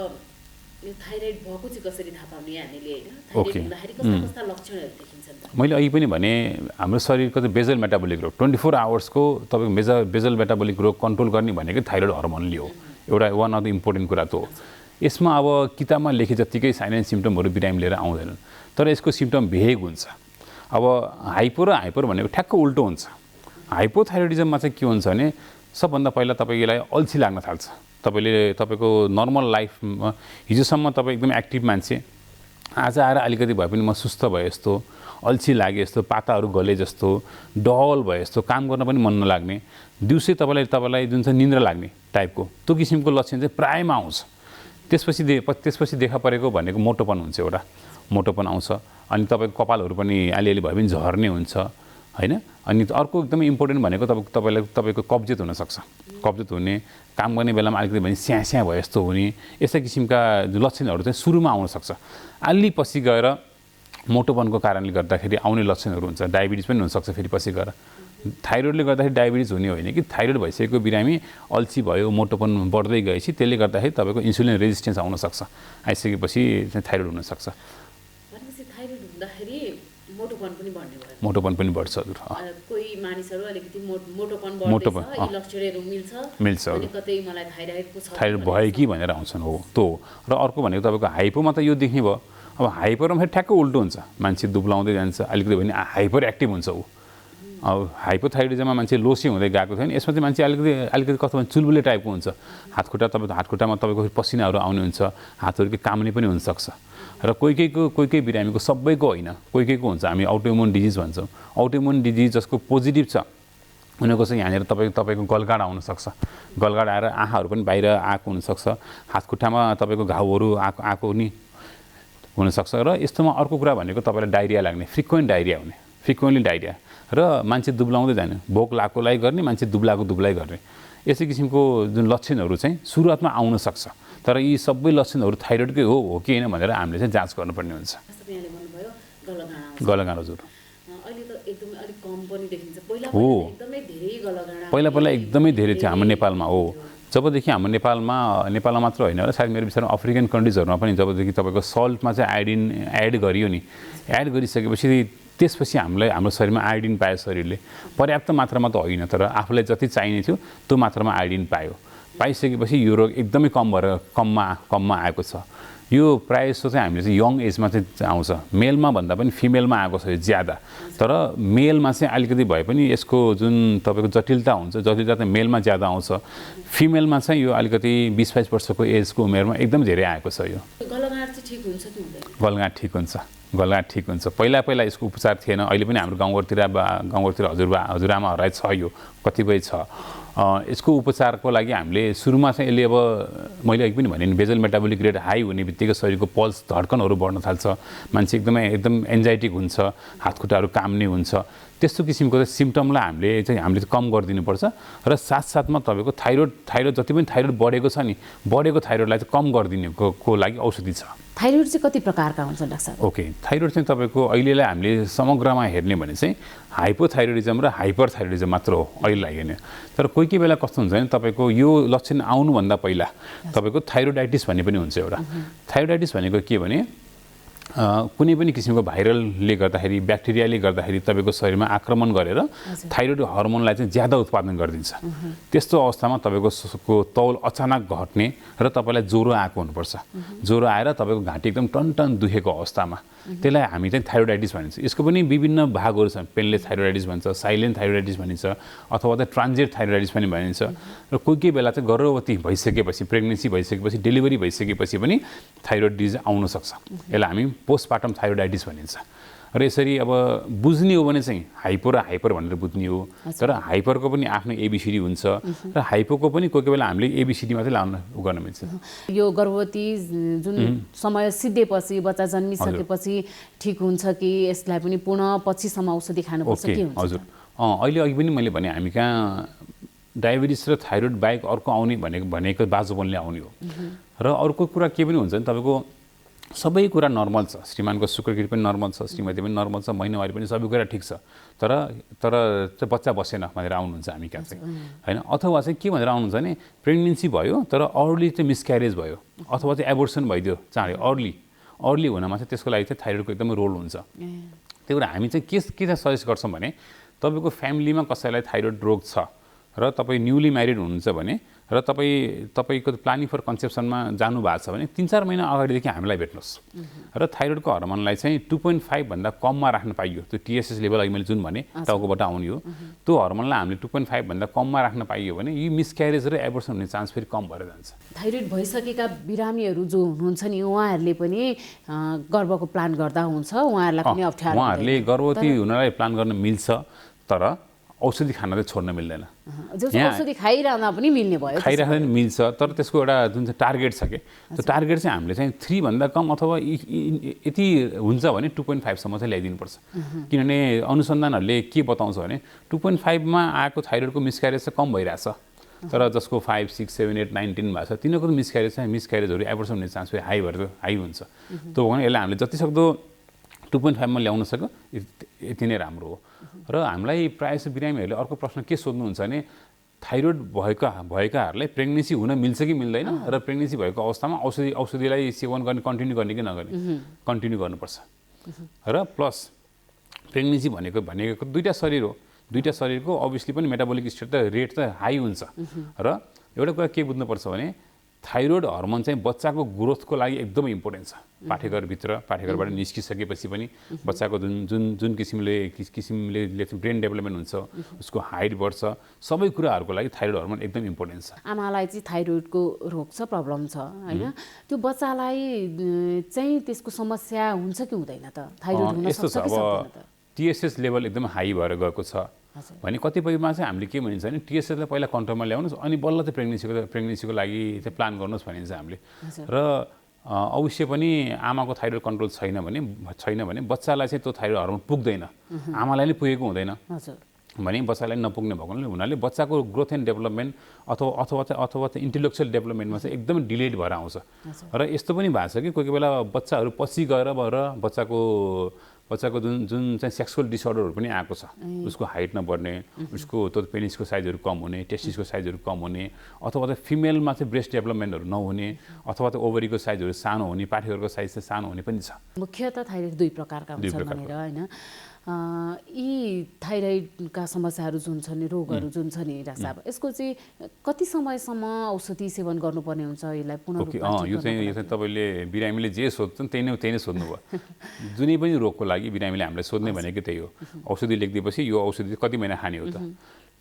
यो थाइरोइड भएको चाहिँ कसरी थाहा पाउने हामीले हैन? थाइरोइड हुँदाखेरि कस्ता लक्षणहरू देखिन्छन् त? मैले अघि पनि भने हाम्रो शरीरको चाहिँ बेजल मेटाबोलिक रोग 24 आवर्सको तपाईँको बेजल मेटाबोलिक रोग कन्ट्रोल गर्ने भनेको थाइरोइड हर्मोनले हो। एउटा वान अफ द इम्पोर्टेन्ट कुरा त हो। यसमा अब किताबमा लेखे जत्तिकै साइन एन्ड सिम्पटमहरू बिरामी लिएर आउँदैनन्, तर यसको सिम्पटम भेग हुन्छ। अब हाइपो र हाइपर भनेको ठ्याक्क उल्टो हुन्छ। हाइपोथाइरोइडिजममा चाहिँ के हुन्छ भने सबभन्दा पहिला तपाईँलाई अल्छी लाग्न थाल्छ। तपाईँको नर्मल लाइफमा हिजोसम्म तपाईँ एकदम एक्टिभ मान्छे, आज आएर अलिकति भए पनि म सुस्त भए जस्तो, अल्छी लागे जस्तो, पाताहरू गले जस्तो, डल भए जस्तो, काम गर्न पनि मन नलाग्ने, दिउँसै तपाईँलाई जुन चाहिँ निन्द्रा लाग्ने टाइपको त्यो किसिमको लक्षण चाहिँ प्रायमा आउँछ। त्यसपछि देखा परेको भनेको मोटोपन हुन्छ, एउटा मोटोपन आउँछ। अनि तपाईँको कपालहरू पनि अलिअलि भए पनि झर्ने हुन्छ हैन। अनि अर्को एकदमै इम्पोर्टेन्ट भनेको तपाईँको कब्जियत हुनसक्छ। कब्जियत हुने, काम गर्ने बेलामा अलिकति भने स्याहाँ भए जस्तो हुने, यस्ता किसिमका लक्षणहरू चाहिँ सुरुमा आउनसक्छ। अलि पछि गएर मोटोपनको कारणले गर्दाखेरि आउने लक्षणहरू हुन्छ। डायबिटिज पनि हुनसक्छ फेरि पछि गएर। थाइरोइडले गर्दाखेरि डायबिटिज हुने होइन कि थाइरोइड भइसकेको बिरामी अल्छी भयो, मोटोपन बढ्दै गएपछि त्यसले गर्दाखेरि तपाईँको इन्सुलिन रेजिस्टेन्स आउनसक्छ। आइसकेपछि चाहिँ थाइरोइड हुनसक्छ। थाइरोइड हुँदाखेरि मोटोपन पनि बढ्छ हजुर। कोही मानिसहरू अलिकति मोटोपन लक्षणहरू मिल्छ अनि कतै मलाई थाइरोइड भयो कि भनेर आउँछन् हो त्यो। र अर्को भनेको तपाईँको हाइपोमा त यो देख्ने भयो। अब हाइपरमा फेरि ठ्याक्क उल्टो हुन्छ, मान्छे दुब्लाउँदै जान्छ, अलिकति भने हाइपर एक्टिभ हुन्छ ऊ। अब हाइपोथाइरोइडिजममा मान्छे लोसी हुँदै गएको थियो नि, यसमा चाहिँ मान्छे अलिकति कस्तो भने चुलबुले टाइपको हुन्छ। हातखुट्टामा तपाईँको पसिनाहरू आउने हुन्छ, हातहरू काम्ने पनि हुनसक्छ। र कोही बिरामीको सबैको होइन, कोही हुन्छ। हामी अटोइम्युन डिजिज भन्छौँ। अटोइम्युन डिजिज जसको पोजिटिभ छ उनीहरूको चाहिँ यहाँनिर तपाईँको गलगाडा आउनसक्छ। गलगाडा आएर आँखाहरू पनि बाहिर आएको हुनसक्छ। हातखुट्टामा तपाईँको घाउहरू आएको नि हुनसक्छ। र यस्तोमा अर्को कुरा भनेको तपाईँलाई डाइरिया लाग्ने, फ्रिक्वेन्टली डाइरिया र मान्छे दुब्लाउँदै जाने, भोक लागेकोलाई गर्ने, मान्छे दुब्लाइ गर्ने, यस्तै किसिमको जुन लक्षणहरू चाहिँ सुरुवातमा आउन सक्छ। तर यी सबै लक्षणहरू थाइरोइडकै हो कि होइन भनेर हामीले चाहिँ जाँच गर्नुपर्ने हुन्छ। गलगाँडा हजुर हो, पहिला एकदमै धेरै थियो हाम्रो नेपालमा हो। जबदेखि हाम्रो नेपालमा मात्र होइन र सायद मेरो विचारमा अफ्रिकन कन्ट्रिजहरूमा पनि जबदेखि तपाईँको सल्टमा चाहिँ आयोडिन एड गरियो नि, एड गरिसकेपछि त्यसपछि हाम्रो शरीरमा आयोडिन पायो। शरीरले पर्याप्त मात्रामा त होइन, तर आफूलाई जति चाहिने थियो त्यो मात्रामा आयोडिन पाइसकेपछि यो रोग एकदमै कममा आएको छ। यो प्रायः जस्तो चाहिँ हामीले चाहिँ यङ एजमा चाहिँ आउँछ। मेलमा भन्दा पनि फिमेलमा आएको छ यो ज्यादा। तर मेलमा चाहिँ अलिकति भए पनि यसको जुन तपाईँको जटिलता हुन्छ, जटिलता चाहिँ मेलमा ज्यादा आउँछ। फिमेलमा चाहिँ यो अलिकति 20-22 वर्षको एजको उमेरमा एकदम धेरै आएको छ। यो गलगाँड ठिक हुन्छ। पहिला यसको उपचार थिएन। अहिले पनि हाम्रो गाउँघरतिर हजुरआमाहरूलाई छ, यो कतिपय छ। यसको उपचारको लागि हामीले सुरुमा चाहिँ यसले अब मैले अघि पनि भने नि बेजल मेटाबोलिक रेट हाई हुने बित्तिकै शरीरको पल्स धड्कनहरू बढ्न थाल्छ, मान्छे एकदम एन्जाइटिक हुन्छ, हातखुट्टाहरू काम्ने हुन्छ। त्यस्तो किसिमको सिम्टमलाई हामीले कम गरिदिनुपर्छ र साथसाथमा तपाईँको थाइरोइड जति पनि थाइरोइड बढेको छ नि, बढेको थाइरोइडलाई चाहिँ कम गरिदिनुको लागि औषधि छ। थाइरोइड चाहिँ कति प्रकारका हुन्छन् डाक्टर साहब? ओके, थाइरोइड चाहिँ तपाईँको अहिलेलाई हामीले समग्रमा हेर्ने भने चाहिँ हाइपोथाइरोइडिजम र हाइपरथाइरोइडिजम मात्र हो अहिलेलाई हेर्ने। तर कोही बेला कस्तो हुन्छ भने तपाईँको यो लक्षण आउनुभन्दा पहिला तपाईँको थाइरोइडाइटिस भन्ने पनि हुन्छ एउटा। थाइरोइडाइटिस भनेको के भने कुनै पनि किसिमको भाइरलले गर्दाखेरि, ब्याक्टेरियाले गर्दाखेरि तपाईँको शरीरमा आक्रमण गरेर थाइरोइड हर्मोनलाई चाहिँ ज्यादा उत्पादन गरिदिन्छ। त्यस्तो अवस्थामा तपाईँको तौल अचानक घट्ने र तपाईँलाई ज्वरो आएको हुनुपर्छ। ज्वरो आएर तपाईँको घाँटी एकदम टनटन दुखेको अवस्थामा त्यसलाई हामी चाहिँ थाइरोइडाइटिस भनिन्छ। यसको पनि विभिन्न भागहरू छन्। पेनलेस थाइरोइडाइटिस भन्छ, साइलेन्ट थाइरोइडाइटिस भनिन्छ, अथवा चाहिँ ट्रान्जिट थाइरोइडाइटिस पनि भनिन्छ। र कोही बेला चाहिँ गर्भवती भइसकेपछि, प्रेग्नेन्सी भइसकेपछि, डेलिभरी भइसकेपछि पनि थाइरोइड डिजिज आउन सक्छ। यसलाई हामी पोस्टपार्टम थाइरोइडाइटिस भनिन्छ। र यसरी अब बुझ्ने हो भने चाहिँ हाइपो र हाइपर भनेर बुझ्ने हो। तर हाइपरको पनि आफ्नो एबिसिडी हुन्छ र हाइपोको पनि कोही बेला हामीले एबिसिडी मात्रै लाउन गर्न मिल्छ। यो गर्भवती जुन समय सिद्धेपछि, बच्चा जन्मिसकेपछि ठिक हुन्छ कि यसलाई पनि पुनः पछिसम्म औषधि खानुपर्छ के हुन्छ? हजुर, अहिले अघि पनि मैले भने हामी कहाँ डायबिटिस र थाइरोइड बाहेक अर्को आउने भनेको बाजोबनले आउने हो। र अर्को कुरा के पनि हुन्छ भने तपाईँको सबै कुरा नर्मल छ। श्रीमानको शुक्रगिरी पनि नर्मल छ, श्रीमती पनि नर्मल छ, महिनावारी पनि सबै कुरा ठिक छ। तर बच्चा बसेन भनेर आउनुहुन्छ हामी कहाँ चाहिँ, होइन? अथवा चाहिँ के भनेर आउनुहुन्छ भने प्रेग्नेन्सी भयो तर अर्ली चाहिँ मिसक्यारेज भयो, अथवा चाहिँ एबोर्सन भइदियो चाँडै, अर्ली हुनमा चाहिँ त्यसको लागि चाहिँ थाइरोइडको एकदमै रोल हुन्छ। त्यही भएर हामी चाहिँ के चाहिँ सजेस्ट गर्छौँ भने तपाईँको फ्यामिलीमा कसैलाई थाइरोइड रोग छ र तपाईँ न्युली म्यारिड हुनुहुन्छ भने र तपाईँको प्लानिङ फर कन्सेप्सनमा जानु भएको छ भने 3-4 महिना अगाडिदेखि हामीलाई भेट्नुहोस्। र थाइरोइडको हर्मोनलाई चाहिँ 2.5 भन्दा कममा राख्न पाइयो। त्यो टिएसएच लेभल अहिले मैले जुन भने टाउकोबाट आउने हो, त्यो हर्मोनलाई हामीले 2.5 भन्दा कममा राख्न पाइयो भने यो मिसक्यारेज र एबोर्सन हुने चान्स फेरि कम भएर जान्छ। थाइरोइड भइसकेका बिरामीहरू जो हुनुहुन्छ नि, उहाँहरूले पनि गर्भको प्लान गर्दा हुन्छ, उहाँहरूलाई पनि अप्ठ्यारो? उहाँहरूले गर्भवती हुनलाई प्लान गर्न मिल्छ, तर औषधि खान चाहिँ छोड्न मिल्दैन। औषधि खाइरहँदा पनि मिल्ने भयो? खाइराख्दा पनि मिल्छ, तर त्यसको एउटा जुन चाहिँ टार्गेट छ कि त्यो टार्गेट चाहिँ हामीले चाहिँ 3 भन्दा कम अथवा यति हुन्छ भने 2.5 सम्म चाहिँ ल्याइदिनुपर्छ। किनभने अनुसन्धानहरूले के बताउँछ भने 2.5 मा आएको थाइरोइडको मिसक्यारेज चाहिँ कम भइरहेछ, तर जसको 5, 6, 7, 8, 9, 10 भएको छ तिनीहरूको मिसक्यारेजहरू एबोर्सन हुने चान्स हाई हुन्छ। त्यो भने यसलाई हामीले जतिसक्दो 2.5 मा ल्याउन सक्यो यति नै राम्रो हो। र हामीलाई प्रायः बिरामीहरूले अर्को प्रश्न के सोध्नुहुन्छ भने थाइरोइड भएकाहरूलाई प्रेग्नेन्सी हुन मिल्छ कि मिल्दैन, र प्रेग्नेन्सी भएको अवस्थामा औषधिलाई सेवन गर्ने कन्टिन्यू गर्ने कि नगर्ने? कन्टिन्यू गर्नुपर्छ। र प्लस प्रेग्नेन्सी भनेको दुईवटा शरीर हो, दुईवटा शरीरको अभियसली पनि मेटाबोलिक रेट त हाई हुन्छ। र एउटा कुरा के बुझ्नुपर्छ भने थाइरोइड हर्मोन चाहिँ बच्चाको ग्रोथको लागि एकदमै इम्पोर्टेन्ट छ। पाठेघरबाट निस्किसकेपछि पनि बच्चाको जुन किसिमले ब्रेन डेभलपमेन्ट हुन्छ, उसको हाइट बढ्छ, सबै कुराहरूको लागि थाइरोइड हर्मोन एकदम इम्पोर्टेन्ट छ। आमालाई चाहिँ थाइरोइडको रोग छ, प्रब्लम छ, होइन? त्यो बच्चालाई चाहिँ त्यसको समस्या हुन्छ कि हुँदैन त? थाइरोइड हुन सक्छ कि सक्दैन त? टिएसएच लेभल एकदम हाई भएर गएको छ भने कतिपयमा चाहिँ हामीले के भनिन्छ भने टिएसएचलाई पहिला कन्ट्रोलमा ल्याउनुहोस्, अनि बल्ल चाहिँ प्रेग्नेन्सीको लागि चाहिँ प्लान गर्नुहोस् भनिन्छ हामीले। र अवश्य पनि आमाको थाइरोइड कन्ट्रोल छैन भने बच्चालाई चाहिँ त्यो थाइरोइड हर्मोन पुग्दैन, आमालाई नै पुगेको हुँदैन भने बच्चालाई नपुग्ने भएको हुनाले बच्चाको ग्रोथ एन्ड डेभलपमेन्ट अथवा चाहिँ इन्टेलेक्चुअल डेभलपमेन्टमा चाहिँ एकदमै डिलेड भएर आउँछ। र यस्तो पनि भएको छ कि कोही बेला बच्चाहरू पछि गएर बच्चाको जुन चाहिँ सेक्सुअल डिसअर्डरहरू पनि आएको छ, उसको हाइट नबढ्ने, उसको त्यो पेनिसको साइजहरू कम हुने, टेस्टिसको साइजहरू कम हुने, अथवा चाहिँ फिमेलमा चाहिँ ब्रेस्ट डेभलपमेन्टहरू नहुने, अथवा चाहिँ ओभरीको साइजहरू सानो हुने, पाठेघरको साइज चाहिँ सानो हुने पनि छ। मुख्यतः थाइरोइड 2 प्रकारका हुन्छन् भनेर, होइन? यी थाइरोइडका समस्याहरू जुन छन्, रोगहरू जुन छ नि डाक्टर साहब, यसको चाहिँ कति समयसम्म औषधि सेवन गर्नुपर्ने हुन्छ? यसलाई पुनः यो चाहिँ तपाईँले बिरामीले जे सोध्छन् त्यही नै सोध्नुभयो। जुनै पनि रोगको लागि बिरामीले हामीलाई सोध्ने भनेको त्यही हो, औषधि लेखिदिएपछि यो औषधि कति महिना खाने हो त?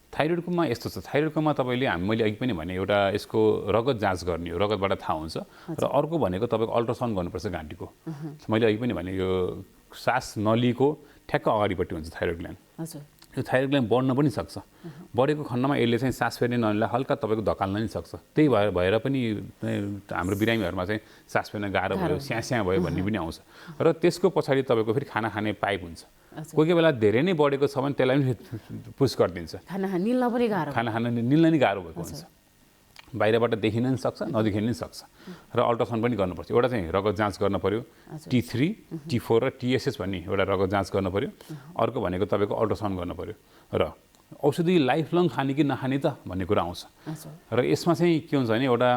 थाइरोइडकोमा यस्तो छ, थाइरोइडकोमा तपाईँले मैले अघि पनि भने एउटा यसको रगत जाँच गर्ने हो, रगतबाट थाहा हुन्छ। र अर्को भनेको तपाईँको अल्ट्रासाउन्ड गर्नुपर्छ घाँटीको। मैले अघि पनि भने यो सास नलीको ठ्याक्क अगाडिपट्टि हुन्छ थाइरोइड ग्ल्यान्ड। यो थाइरोइड ग्ल्यान्ड बढ्न पनि सक्छ। बढेको खण्डमा यसले चाहिँ सास फेर्ने नलीलाई हल्का तपाईँको धकाल्न पनि सक्छ। त्यही भएर पनि हाम्रो बिरामीहरूमा चाहिँ सास फेर्न गाह्रो भयो, स्यास्या भयो भन्ने पनि आउँछ। र त्यसको पछाडि तपाईँको फेरि खाना खाने पाइप हुन्छ, कोही बेला धेरै नै बढेको छ भने त्यसलाई पनि पुस गरिदिन्छ। खाना निल्न पनि गाह्रो, खाना खान निल्न नि गाह्रो भएको हुन्छ। बाहिरबाट देखिन पनि सक्छ, नदेखिन पनि सक्छ। र अल्ट्रासाउन्ड पनि गर्नुपर्छ। एउटा चाहिँ रगत जाँच गर्न पर्यो, T3, T4 र TSH भन्ने एउटा रगत जाँच गर्न पर्यो। अर्को भनेको तपाईँको अल्ट्रासाउन्ड गर्न पर्यो। र औषधि लाइफ लङ खाने कि नखाने त भन्ने कुरा आउँछ। र यसमा चाहिँ के हुन्छ भने एउटा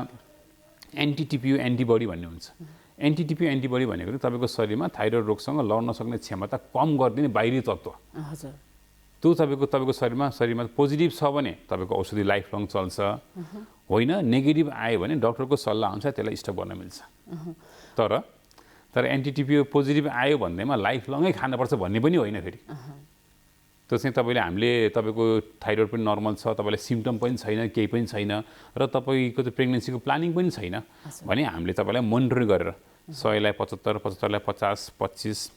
एन्टी-TPO एन्टिबडी भन्ने हुन्छ। एन्टी-TPO एन्टिबडी भनेको चाहिँ तपाईँको शरीरमा थाइरोइड रोगसँग लड्न सक्ने क्षमता कम गरिदिने बाहिरी तत्त्व। त्यो तपाईँको शरीरमा पोजिटिभ छ भने तपाईँको औषधि लाइफ लङ चल्छ, होइन नेगेटिभ आयो भने डक्टरको सल्लाह अनुसार त्यसलाई स्टप गर्न मिल्छ। तर एन्टी-TPO पोजिटिभ आयो भन्दैमा लाइफ लङै खानुपर्छ भन्ने पनि होइन। फेरि त्यो चाहिँ हामीले तपाईँको थाइरोइड पनि नर्मल छ, तपाईँलाई सिम्टम पनि छैन, केही पनि छैन, र तपाईँको त्यो प्रेग्नेन्सीको प्लानिङ पनि छैन भने हामीले तपाईँलाई मोनिटरिङ गरेर 100लाई 75, 75लाई 50, 25,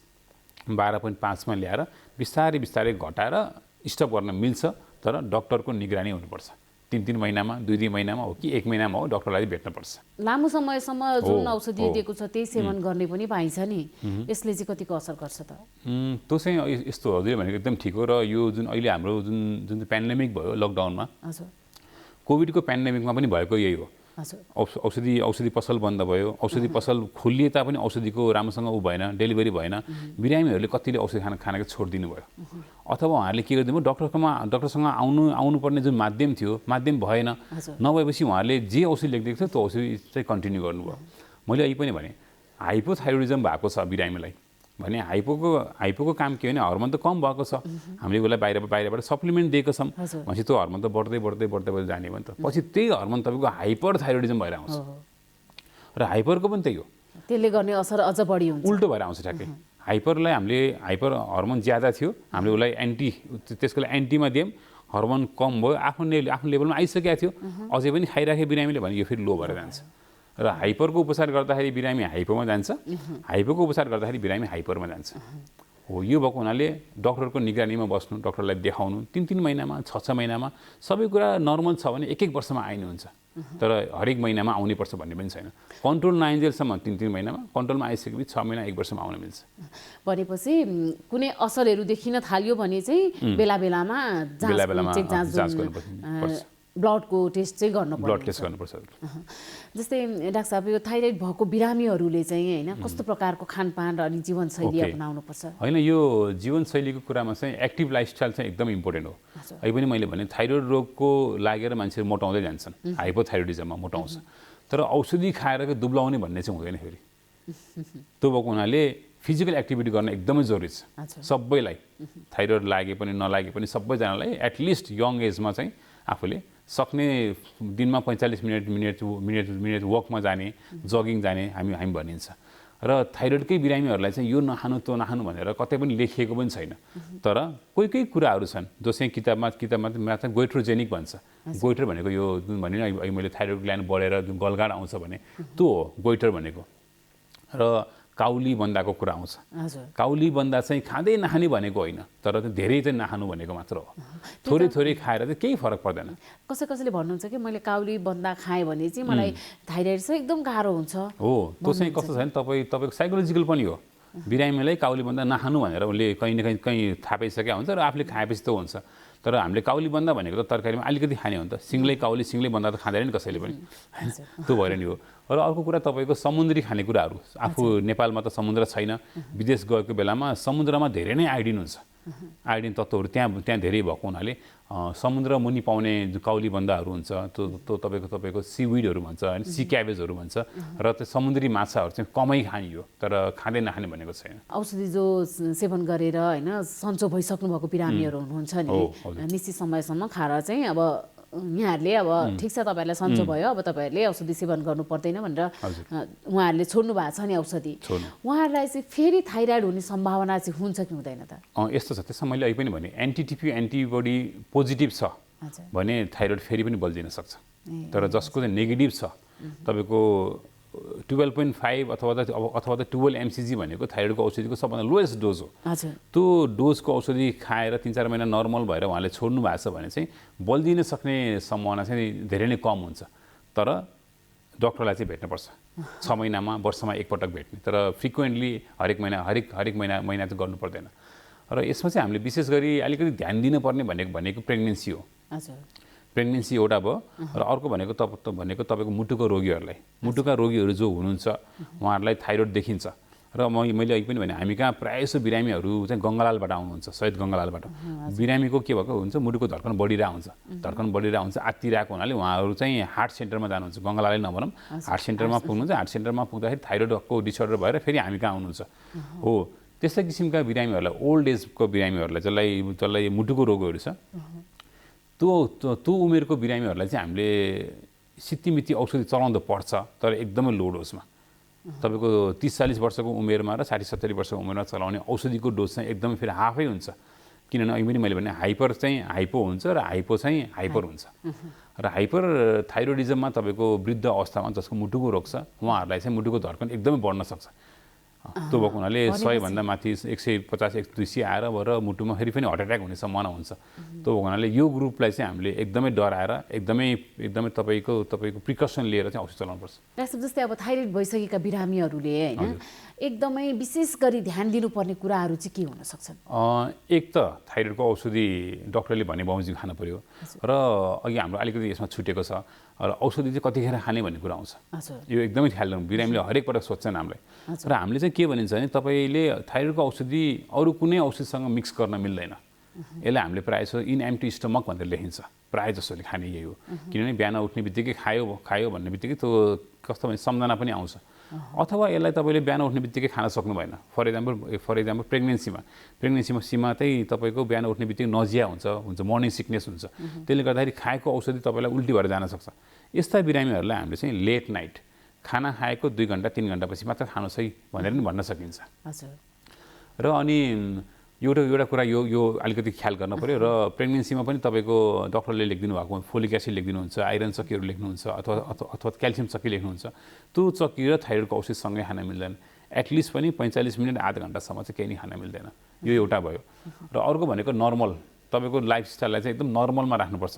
12.5मा ल्याएर बिस्तारै बिस्तारै घटाएर स्टप गर्न मिल्छ। तर डक्टरको निगरानी हुनुपर्छ। 3-3 महिनामा, 2-2 महिनामा हो कि 1 महिनामा हो, डक्टरलाई भेट्नुपर्छ। लामो समयसम्म जुन औषधि दिएको छ त्यही सेवन गर्ने पनि पाइन्छ नि, यसले चाहिँ कतिको असर गर्छ त? त्यो चाहिँ यस्तो हजुरले भनेको एकदम ठिक हो। र यो जुन अहिले हाम्रो जुन पेन्डेमिक भयो लकडाउनमा, कोभिडको पेन्डेमिकमा पनि भएको यही हो। औषधि पसल बन्द भयो, औषधि पसल खोलिए तापनि औषधिको राम्रोसँग भएन, डेलिभरी भएन, बिरामीहरूले कतिले औषधि खानाको छोडिदिनु भयो। अथवा उहाँहरूले के गरिदिनु, डक्टरसँग आउनुपर्ने जुन माध्यम थियो, माध्यम भएन, नभएपछि उहाँहरूले जे औषधि लेखिदिएको थियो त्यो औषधि चाहिँ कन्टिन्यू गर्नुभयो। मैले अहिले पनि भने हाइपोथाइरोइडिजम भएको छ बिरामीलाई भने हाइपोको काम के हो भने हर्मोन त कम भएको छ, हामीले उसलाई बाहिरबाट सप्लिमेन्ट दिएको छौँ भनेपछि त्यो हर्मोन त बढ्दै जाने भयो नि त। पछि त्यही हर्मोन तपाईँको हाइपर थाइरोइडिजम भएर आउँछ। र हाइपरको पनि त्यही हो, त्यसले गर्ने असर अझ बढी हुन्छ, उल्टो भएर आउँछ ठ्याक्कै। हाइपरलाई हामीले हाइपर हर्मोन ज्यादा थियो, हामीले उसलाई त्यसको लागि एन्टीमा दियौँ, हर्मोन कम भयो, आफ्नो लेभलमा आइसकेको थियो, अझै पनि खाइराखे बिरामीले भने यो फेरि लो भएर जान्छ। र हाइपरको उपचार गर्दाखेरि बिरामी हाइपोमा जान्छ, हाइपोको उपचार गर्दाखेरि बिरामी हाइपरमा जान्छ। हो, यो भएको हुनाले डक्टरको निगरानीमा बस्नु, डक्टरलाई देखाउनु, 3-3 महिनामा, 6-6 महिनामा सबै कुरा नर्मल छ भने 1-1 वर्षमा आइनु हुन्छ। तर हरेक महिनामा आउनुपर्छ भन्ने पनि छैन। कन्ट्रोल नआइन्जेलसम्म 3-3 महिनामा, कन्ट्रोलमा आइसकेपछि 6 महिना 1 वर्षमा आउन मिल्छ। भनेपछि कुनै असरहरू देखिन थाल्यो भने चाहिँ बेला बेलामा जाँच गर्नुपर्छ, ब्लडको टेस्ट चाहिँ गर्नुपर्छ। जस्तै डाक्टर साहब, यो थाइरोइड भएको बिरामीहरूले चाहिँ होइन कस्तो प्रकारको खानपान र अनि जीवनशैली अपनाउनुपर्छ? होइन, यो जीवनशैलीको कुरामा चाहिँ एक्टिभ लाइफस्टाइल चाहिँ एकदम इम्पोर्टेन्ट हो। अहिले पनि मैले भने थाइरोइड रोगको लागेर मान्छेहरू मोटाउँदै जान्छन्, हाइपोथाइरोइडिजममा मोटाउँछ, तर औषधि खाएर दुब्लाउने भन्ने चाहिँ हुँदैन। फेरि त्यो भएको हुनाले फिजिकल एक्टिभिटी गर्न एकदमै जरुरी छ सबैलाई। थाइरोइड लागे पनि नलागे पनि सबैजनालाई एटलिस्ट यङ एजमा चाहिँ आफूले सक्ने दिनमा 45 मिनट वकमा जाने, जगिङ जाने हामी भनिन्छ। र थाइरोइडकै बिरामीहरूलाई चाहिँ यो नखानु त्यो नखानु भनेर कतै पनि लेखिएको पनि छैन। तर कोही कुराहरू छन् जो चाहिँ किताबमा चाहिँ गोइट्रोजेनिक भन्छ। गोइटर भनेको यो जुन भने मैले थाइरोइड ग्ल्यान्ड बढेर जुन गलगाड आउँछ भने त्यो हो गोइटर भनेको। र काउली बन्दाको कुरा आउँछ। काउली बन्दा चाहिँ खाँदै नखाने भनेको होइन, तर धेरै चाहिँ नखानु भनेको मात्र हो। थोरै खाएर चाहिँ केही फरक पर्दैन। कसैले भन्नुहुन्छ कि मैले काउली बन्दा खाएँ भने चाहिँ मलाई थाइरोइड चाहिँ एकदम गाह्रो हुन्छ। हो, त्यो चाहिँ कस्तो छ भने तपाईँको साइकोलोजिकल पनि हो। बिरामीलाई काउली बन्दा नखानु भनेर उसले कहीँ न कहीँ थाहा हुन्छ र आफूले खाएपछि त हुन्छ। तर हामीले काउली बन्दा भनेको त तरकारीमा अलिकति खाने हो नि त, सिङ्गै काउली सिङ्गै बन्दा त खाँदैन नि कसैले पनि, त्यो भएर नि हो। र अर्को कुरा तपाईँको समुद्री खानेकुराहरू, आफू नेपालमा त समुद्र छैन, विदेश गएको बेलामा समुद्रमा धेरै नै आयोडिन हुन्छ। आयोडिन तत्त्वहरू त्यहाँ धेरै भएको हुनाले समुद्र मुनि पाउने काउली बन्दाहरू हुन्छ, त्यो तपाईँको सीविडहरू भन्छ होइन, सी क्याबेजहरू भन्छ। र त्यो समुद्री माछाहरू चाहिँ कमै खाइयो, तर खाँदै नखाने भनेको छैन। औषधि जो सेवन गरेर होइन सन्चो भइसक्नु भएको बिरामीहरू हुनुहुन्छ नि, निश्चित समयसम्म खाएर चाहिँ अब यहाँहरूले अब ठिक छ तपाईँहरूलाई सन्चो भयो, अब तपाईँहरूले औषधि सेवन गर्नु पर्दैन भनेर उहाँहरूले छोड्नु भएको छ नि औषधि, उहाँहरूलाई चाहिँ फेरि थाइरोइड हुने सम्भावना चाहिँ हुन्छ कि हुँदैन त? यस्तो छ, त्यसमा मैले अहिले पनि भने एन्टी-TPO एन्टिबडी पोजिटिभ छ भने थाइरोइड फेरि पनि बल्झिन सक्छ। तर जसको चाहिँ नेगेटिभ छ, तपाईँको 12.5 अथवा त 12 mcg भनेको थाइरोइडको औषधिको सबभन्दा लोएस्ट डोज हो। हजुर। त्यो डोजको औषधि खाएर 3-4 महिना नर्मल भएर उहाँले छोड्नु भएको छ भने चाहिँ बल्दिन सक्ने सम्भावना चाहिँ धेरै नै कम हुन्छ। तर डक्टरलाई चाहिँ भेट्नुपर्छ। 6 महिनामा वर्षमा एकपटक भेट्ने, तर फ्रिक्वेन्टली हरेक महिना चाहिँ गर्नु पर्दैन। र यसमा चाहिँ हामीले विशेष गरी अलिकति ध्यान दिनुपर्ने भनेको प्रेग्नेन्सी हो। हजुर। प्रेग्नेन्सी एउटा भयो र अर्को भनेको तपाईँको मुटुको मुटुका रोगीहरू जो हुनुहुन्छ उहाँहरूलाई थाइरोइड देखिन्छ। र मैले अघि पनि भने हामी कहाँ प्रायःजसो बिरामीहरू चाहिँ गङ्गालालबाट आउनुहुन्छ, सहिद गङ्गालालबाट। बिरामीको के भएको हुन्छ, मुटुको धड्कन बढिरहेको हुन्छ, आत्तिरहेको हुनाले उहाँहरू चाहिँ हार्ट सेन्टरमा जानुहुन्छ। गङ्गालालै नभनौँ, हार्ट सेन्टरमा पुग्नुहुन्छ। हार्ट सेन्टरमा पुग्दाखेरि थाइरोइडको डिसअर्डर भएर फेरि हामी कहाँ आउनुहुन्छ हो। त्यस्तै किसिमका बिरामीहरूलाई, ओल्ड एजको बिरामीहरूलाई जसलाई मुटुको रोगहरू छ, त्यो उमेरको बिरामीहरूलाई चाहिँ हामीले सित्तिमिति औषधि चलाउँदा पर्छ, तर एकदमै लो डोजमा। तपाईँको 30-40 वर्षको उमेरमा र 60-70 वर्षको उमेरमा चलाउने औषधिको डोज चाहिँ एकदमै फेरि हाफै हुन्छ। किनभने अघि पनि मैले भने हाइपर चाहिँ हाइपो हुन्छ र हाइपो चाहिँ हाइपर हुन्छ। र हाइपर थाइरोइडिजममा तपाईँको वृद्ध अवस्थामा जसको मुटुको रोग छ उहाँहरूलाई चाहिँ मुटुको धड्कन एकदमै बढ्न सक्छ। त्यो भएको हुनाले 100 भन्दा माथि 150-200 आएर भएर मुटुमा फेरि पनि हार्ट एट्याक हुने सम्भावना हुन्छ। त्यो भएको हुनाले यो ग्रुपलाई चाहिँ हामीले एकदमै डराएर एकदमै तपाईँको प्रिकसन लिएर चाहिँ औषध चलाउनुपर्छ। डाक्टर जस्तै अब थाइरोइड भइसकेका बिरामीहरूले हैन एकदमै विशेष गरी ध्यान दिनुपर्ने कुराहरू चाहिँ के हुन सक्छन्? एक त थाइरोइडको औषधि डक्टरले भने बमोजिम खानु पर्यो र अघि हाम्रो अलिकति यसमा छुटेको छ र औषधि चाहिँ कतिखेर खाने भन्ने कुरा आउँछ। यो एकदमै ख्याल गर्नु, बिरामीले हरेक पटक सोध्छन् हामीलाई। र हामीले चाहिँ के भनिन्छ भने तपाईँले थाइरोइडको औषधि अरू कुनै औषधिसँग मिक्स गर्न मिल्दैन। यसलाई हामीले प्रायः इन एम्प्टी स्टमक भनेर लेखिन्छ, प्रायः जसोले खाने यही हो। किनभने बिहान उठ्ने बित्तिकै खायो भन्ने बित्तिकै त्यो कस्तो भने सम्झना पनि आउँछ। अथवा यसलाई तपाईँले बिहान उठ्ने बित्तिकै खान सक्नु भएन। फर इक्जाम्पल प्रेग्नेन्सीमा चाहिँ तपाईँको बिहान उठ्ने बित्तिकै नजिया हुन्छ, मर्निङ सिकनेस हुन्छ। त्यसले गर्दाखेरि खाएको औषधि तपाईँलाई उल्टी भएर जान सक्छ। यस्ता बिरामीहरूलाई हामीले चाहिँ लेट नाइट खाना खाएको 2 घन्टा 3 घन्टापछि मात्र खानुहोस् है भनेर पनि भन्न सकिन्छ। र अनि एउटा कुरा यो अलिकति ख्याल गर्न पर्यो। र प्रेग्नेन्सीमा पनि तपाईँको डक्टरले लेखिदिनु भएको फोलिक एसिड लेखिदिनुहुन्छ, आइरन चक्कीहरू लेख्नुहुन्छ, अथवा क्याल्सियम चक्की लेख्नुहुन्छ। त्यो चक्की र थाइरोइडको औषधसँगै खान मिल्दैन। एटलिस्ट पनि 45 मिनट आधा घन्टासम्म चाहिँ केही नै खान मिल्दैन। यो एउटा भयो। र अर्को भनेको नर्मल तपाईँको लाइफस्टाइललाई चाहिँ एकदम नर्मलमा राख्नुपर्छ।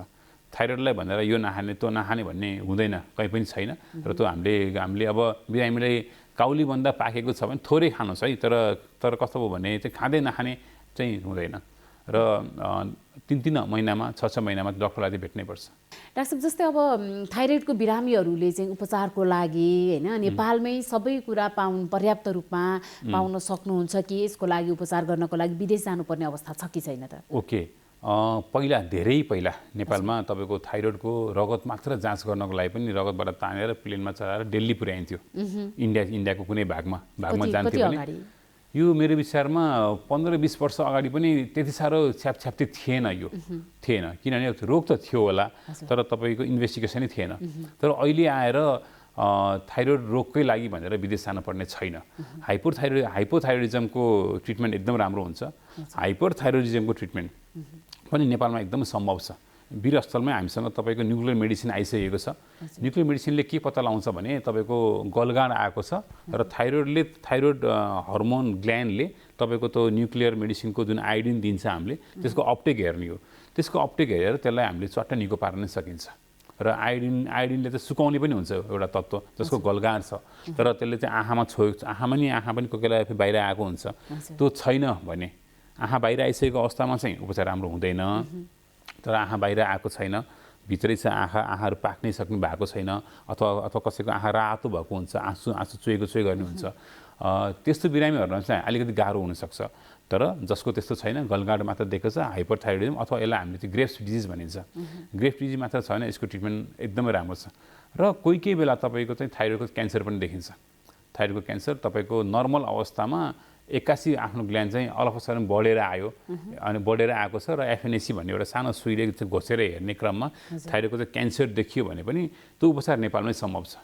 थाइरोइडलाई भनेर यो नखाने त्यो नखाने भन्ने हुँदैन, कहीँ पनि छैन। र त्यो हामीले अब बिरामीलाई काउलीभन्दा पाकेको छ भने थोरै खानुहोस् है, तर कस्तो भयो भने चाहिँ खाँदै नखाने चाहिँ हुँदैन। र 3 महिनामा 6 महिनामा डक्टरलाई चाहिँ भेट्नै पर्छ। डाक्टर जस्तै अब थाइरोइडको बिरामीहरूले चाहिँ उपचारको लागि हैन नेपालमै सबै कुरा पर्याप्त रूपमा पाउन सक्नुहुन्छ कि यसको लागि उपचार गर्नको लागि विदेश जानुपर्ने अवस्था छ कि छैन त? ओके, धेरै पहिला नेपालमा तपाईँको थाइरोइडको रगत मात्र जाँच गर्नको लागि पनि रगतबाट तानेर प्लेनमा चढाएर दिल्ली पुर्याइन्थ्यो। इन्डियाको कुनै भागमा जान्थ्यो भने यो मेरो विचारमा 15-20 वर्ष अगाडि पनि त्यति साह्रो छ्यापछ्याप्ती थिएन। किनभने रोग त थियो होला, तर तपाईँको इन्भेस्टिगेसनै थिएन। तर अहिले आएर थाइरोइड रोगकै लागि भनेर विदेश जानुपर्ने छैन। हाइपोथाइरोइडिजमको ट्रिटमेन्ट एकदम राम्रो हुन्छ। हाइपरथाइरोइडिजमको ट्रिटमेन्ट पनि नेपालमा एकदम सम्भव छ। वीर अस्पतालमै हामीसँग तपाईँको न्युक्लियर मेडिसिन आइसकेको छ। न्युक्लियर मेडिसिनले के पत्ता लगाउँछ भने तपाईँको गलगाँड आएको छ र थाइरोइड हर्मोन ग्ल्यान्डले तपाईँको त्यो न्युक्लियर मेडिसिनको जुन आयोडिन दिन्छ हामीले त्यसको अपटेक हेर्ने हो। त्यसको अपटेक हेरेर त्यसलाई हामीले चट्ट निको पार्न सकिन्छ। र आयोडिनले चाहिँ सुकाउने पनि हुन्छ एउटा तत्त्व जसको गलगाँड छ, तर त्यसले चाहिँ आँखा पनि कोही बेला बाहिर आएको हुन्छ। त्यो छैन भने आँखा बाहिर आइसकेको अवस्थामा चाहिँ उपचार राम्रो हुँदैन। तर आँखा बाहिर आएको छैन, भित्रै चाहिँ आँखाहरू पाक्नै सक्ने भएको छैन, अथवा कसैको आँखा रातो भएको हुन्छ, आँसु चुहेको गर्ने हुन्छ। त्यस्तो बिरामीहरूलाई चाहिँ अलिकति गाह्रो हुनसक्छ। तर जसको त्यस्तो छैन, गलगाँड मात्र दिएको छ, हाइपरथाइरोइडिजम अथवा यसलाई हामीले चाहिँ ग्रेव्स डिजिज भनिन्छ। ग्रेव्स डिजिज मात्र छैन, यसको ट्रिटमेन्ट एकदमै राम्रो छ। र कोही बेला तपाईँको चाहिँ थाइरोइडको क्यान्सर पनि देखिन्छ। थाइरोइडको क्यान्सर तपाईँको नर्मल अवस्थामा 81 आफ्नो ग्ल्यान्ड चाहिँ अल अफ अ सडन बढेर आयो, अनि बढेर आएको छ र एफएनएसी भन्ने एउटा सानो सुईले घोसेर हेर्ने क्रममा थाइरोइडको चाहिँ क्यान्सर देखियो भने पनि त्यो उपचार नेपालमै सम्भव छ।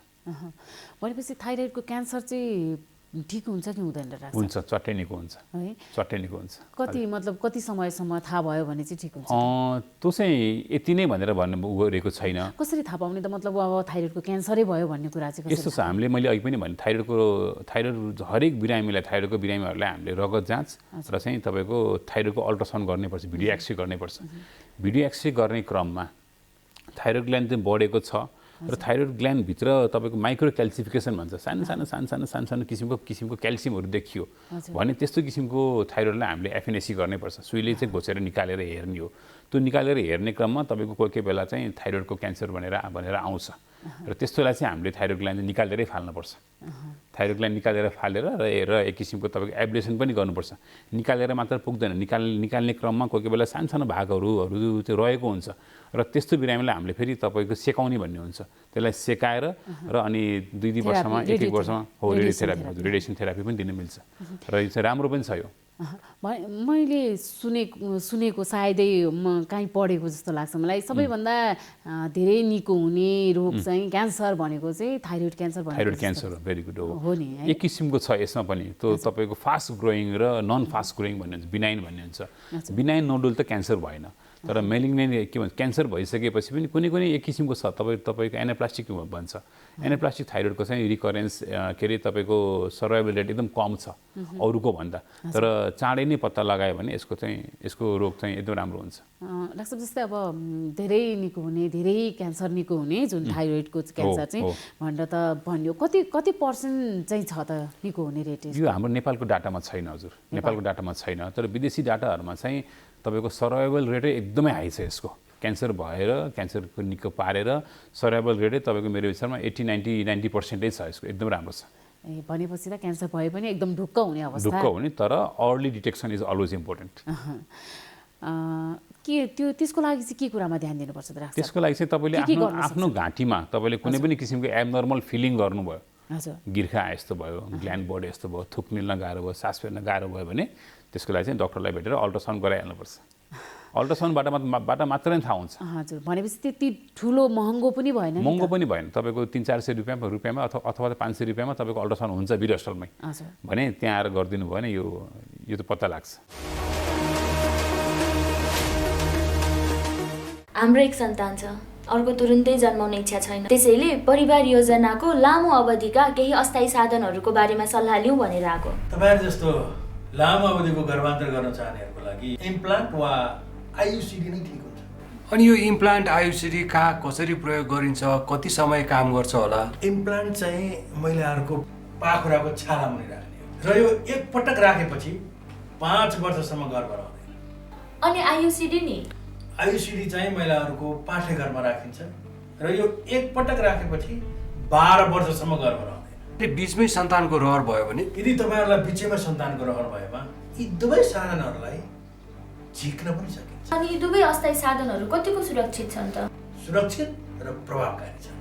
भनेपछि थाइरोइडको क्यान्सर चाहिँ ठिक हुन्छ कि हुँदैन डाक्टर साहब? हुन्छ, चट्टै निको हुन्छ है, चट्टै निको हुन्छ। कति मतलब कति समयसम्म थाहा भयो भने चाहिँ ठिक हुन्छ? त्यो चाहिँ यति नै भनेर भन्नु गरेको छैन। कसरी थाहा पाउने त? मतलब अब थाइरोइडको क्यान्सरै भयो भन्ने कुरा चाहिँ यस्तो छ, हामीले मैले अघि पनि भने थाइरोइड हरेक बिरामीलाई, थाइरोइडको बिरामीहरूलाई हामीले रगत जाँच र चाहिँ तपाईँको थाइरोइडको अल्ट्रासाउन्ड गर्नैपर्छ, भिडियो एक्सरे गर्नैपर्छ। भिडियो एक्सरे गर्ने क्रममा थाइरोइड ग्ल्यान्ड चाहिँ बढेको छ र थाइरोइड ग्ल्यान्डभित्र तपाईँको माइक्रो क्याल्सिफिकेसन भन्छ, सानो किसिमको क्याल्सियमहरू देखियो भने त्यस्तो किसिमको थाइरोइडलाई हामीले एफएनएसी गर्नैपर्छ। सुईले चाहिँ घोचेर निकालेर हेर्ने हो। त्यो निकालेर हेर्ने क्रममा तपाईँको कोही बेला चाहिँ थाइरोइडको क्यान्सर भनेर आउँछ र त्यस्तोलाई चाहिँ हामीले थाइरोइड ग्ल्यान्ड निकालेरै फाल्नुपर्छ। थाइरोइड ग्ल्यान्ड निकालेर फालेर र एक किसिमको तपाईँको एब्लेसन पनि गर्नुपर्छ। निकालेर मात्र पुग्दैन, निकाल्ने क्रममा कोही बेला सानो भागहरू चाहिँ रहेको हुन्छ र त्यस्तो बिरामीलाई हामीले फेरि तपाईँको सेकाउने भन्ने हुन्छ। त्यसलाई सेकाएर र अनि 2 वर्षमा 1 वर्षमा रेडिएसन थेरापी पनि दिन मिल्छ र यो चाहिँ राम्रो पनि छ। यो मैले सुनेको सायदै कहीँ पढेको जस्तो लाग्छ मलाई, सबैभन्दा धेरै निको हुने रोग चाहिँ क्यान्सर भनेको चाहिँ थाइरोइड क्यान्सर भनेको। थाइरोइड क्यान्सर हो, भेरी गुड हो नि। एक किसिमको छ यसमा पनि, त्यो तपाईँको फास्ट ग्रोइङ र नन फास्ट ग्रोइङ भन्ने हुन्छ, बिनाइन भन्ने हुन्छ। बिनाइन नोडुल त क्यान्सर भएन, तर मेलिग्नेन्ट के भन्छ क्यान्सर भइसकेपछि पनि कुनै एक किसिमको छ तपाईँको एनाप्लास्टिक भन्छ। एनाप्लास्टिक थाइरोइडको चाहिँ रिकरेन्स के अरे तपाईँको सर्भाइभल रेट एकदम कम छ अरूको भन्दा, तर चाँडै नै पत्ता लगायो भने यसको रोग चाहिँ एकदम राम्रो हुन्छ। डाक्टर जस्तै अब धेरै निको हुने, धेरै क्यान्सर निको हुने जुन थाइरोइडको क्यान्सर चाहिँ भनेर त भन्यो, कति पर्सेन्ट चाहिँ छ त निको हुने रेट? यो हाम्रो नेपालको डाटामा छैन हजुर, नेपालको डाटामा छैन, तर विदेशी डाटाहरूमा चाहिँ तपाईँको सर्भाइभल रेटै एकदमै हाई छ यसको। क्यान्सर भएर क्यान्सरको निको पारेर सर्भाइभल रेटै तपाईँको मेरो विचारमा 80-90% छ यसको, एकदम राम्रो छ। भनेपछि त क्यान्सर भए पनि एकदम ढुक्क हुने अवस्था? ढुक्क हुने, तर early detection is always important. त्यसको लागि चाहिँ के कुरामा ध्यान दिनुपर्छ त? त्यसको लागि चाहिँ तपाईँले आफ्नो घाँटीमा तपाईँले कुनै पनि किसिमको एबनर्मल फिलिङ गर्नुभयो, गिर्खा यस्तो भयो, ग्ल्यान्ड बढे यस्तो भयो, थुक निल्न गाह्रो भयो, सास फेर्न गाह्रो भयो भने त्यसको लागि चाहिँ डक्टरलाई भेटेर अल्ट्रासाउन्ड गराइहाल्नुपर्छ। अल्ट्रासाउन्डबाट मात्र नै थाहा हुन्छ। हजुर, भनेपछि त्यति ठुलो महँगो पनि भएन? महँगो पनि भएन, तपाईँको 300-400 रुपियाँमा अथवा 500 रुपियाँमा तपाईँको अल्ट्रासाउन्ड हुन्छ वीर हस्पिटलमै भने त्यहाँ आएर गरिदिनु भयो भने यो त पत्ता लाग्छ। हाम्रो एक सन्तान छ, अर्को तुरुन्तै जन्माउने इच्छा छैन, त्यसैले परिवार योजनाको लामो अवधिका केही अस्थायी साधनहरूको बारेमा सल्लाह लिउँ भनेर आएको। तपाईहरु जस्तो लामो अवधिको गर्भान्तर गर्न चाहनेहरूको लागि इम्प्लान्ट वा आयुसिडी नै ठिक हुन्छ। अनि यो इम्प्लान्ट आयुसिडी कहाँ कसरी प्रयोग गरिन्छ, कति समय काम गर्छ होला? इम्प्लान्ट चाहिँ महिलाहरूको पाखुराको छाला मुनि राख्ने हो र यो एक पटक राखेपछि 5 वर्षसम्म गर्भ रहँदैन। अनि आयुसिडी नि? आयुसिडी चाहिँ महिलाहरूको पाठेघरमा राखिन्छ र यो एक पटक राखेपछि 12 वर्षसम्म गर्भ रहँदैन। बीचमै सन्तानको रहर भयो भने? यदि तपाईँहरूलाई बिचैमा सन्तानको रहर भएमा यी दुवै साधनहरूलाई झिक्न पनि सकिन्छ। अनि यी दुवै अस्थायी साधनहरू कतिको सुरक्षित छन् त? सुरक्षित र प्रभावकारी छन्।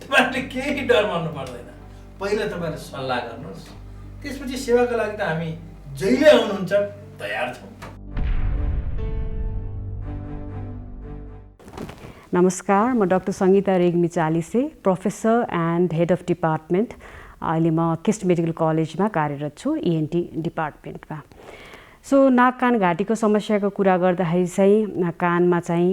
तपाईँहरूले केही डर मान्नु पर्दैन। पहिला तपाईँहरूले सल्लाह गर्नुहोस्, त्यसपछि सेवाको लागि त हामी जहिले आउनुहुन्छ तयार छौँ। नमस्कार, म doctor Sangita Regmi Chalise, professor and head of department. अहिले म केस्ट मेडिकल कलेजमा कार्यरत छु, ENT डिपार्टमेन्टमा। सो नाक कान घाँटीको समस्याको कुरा गर्दाखेरि चाहिँ कानमा चाहिँ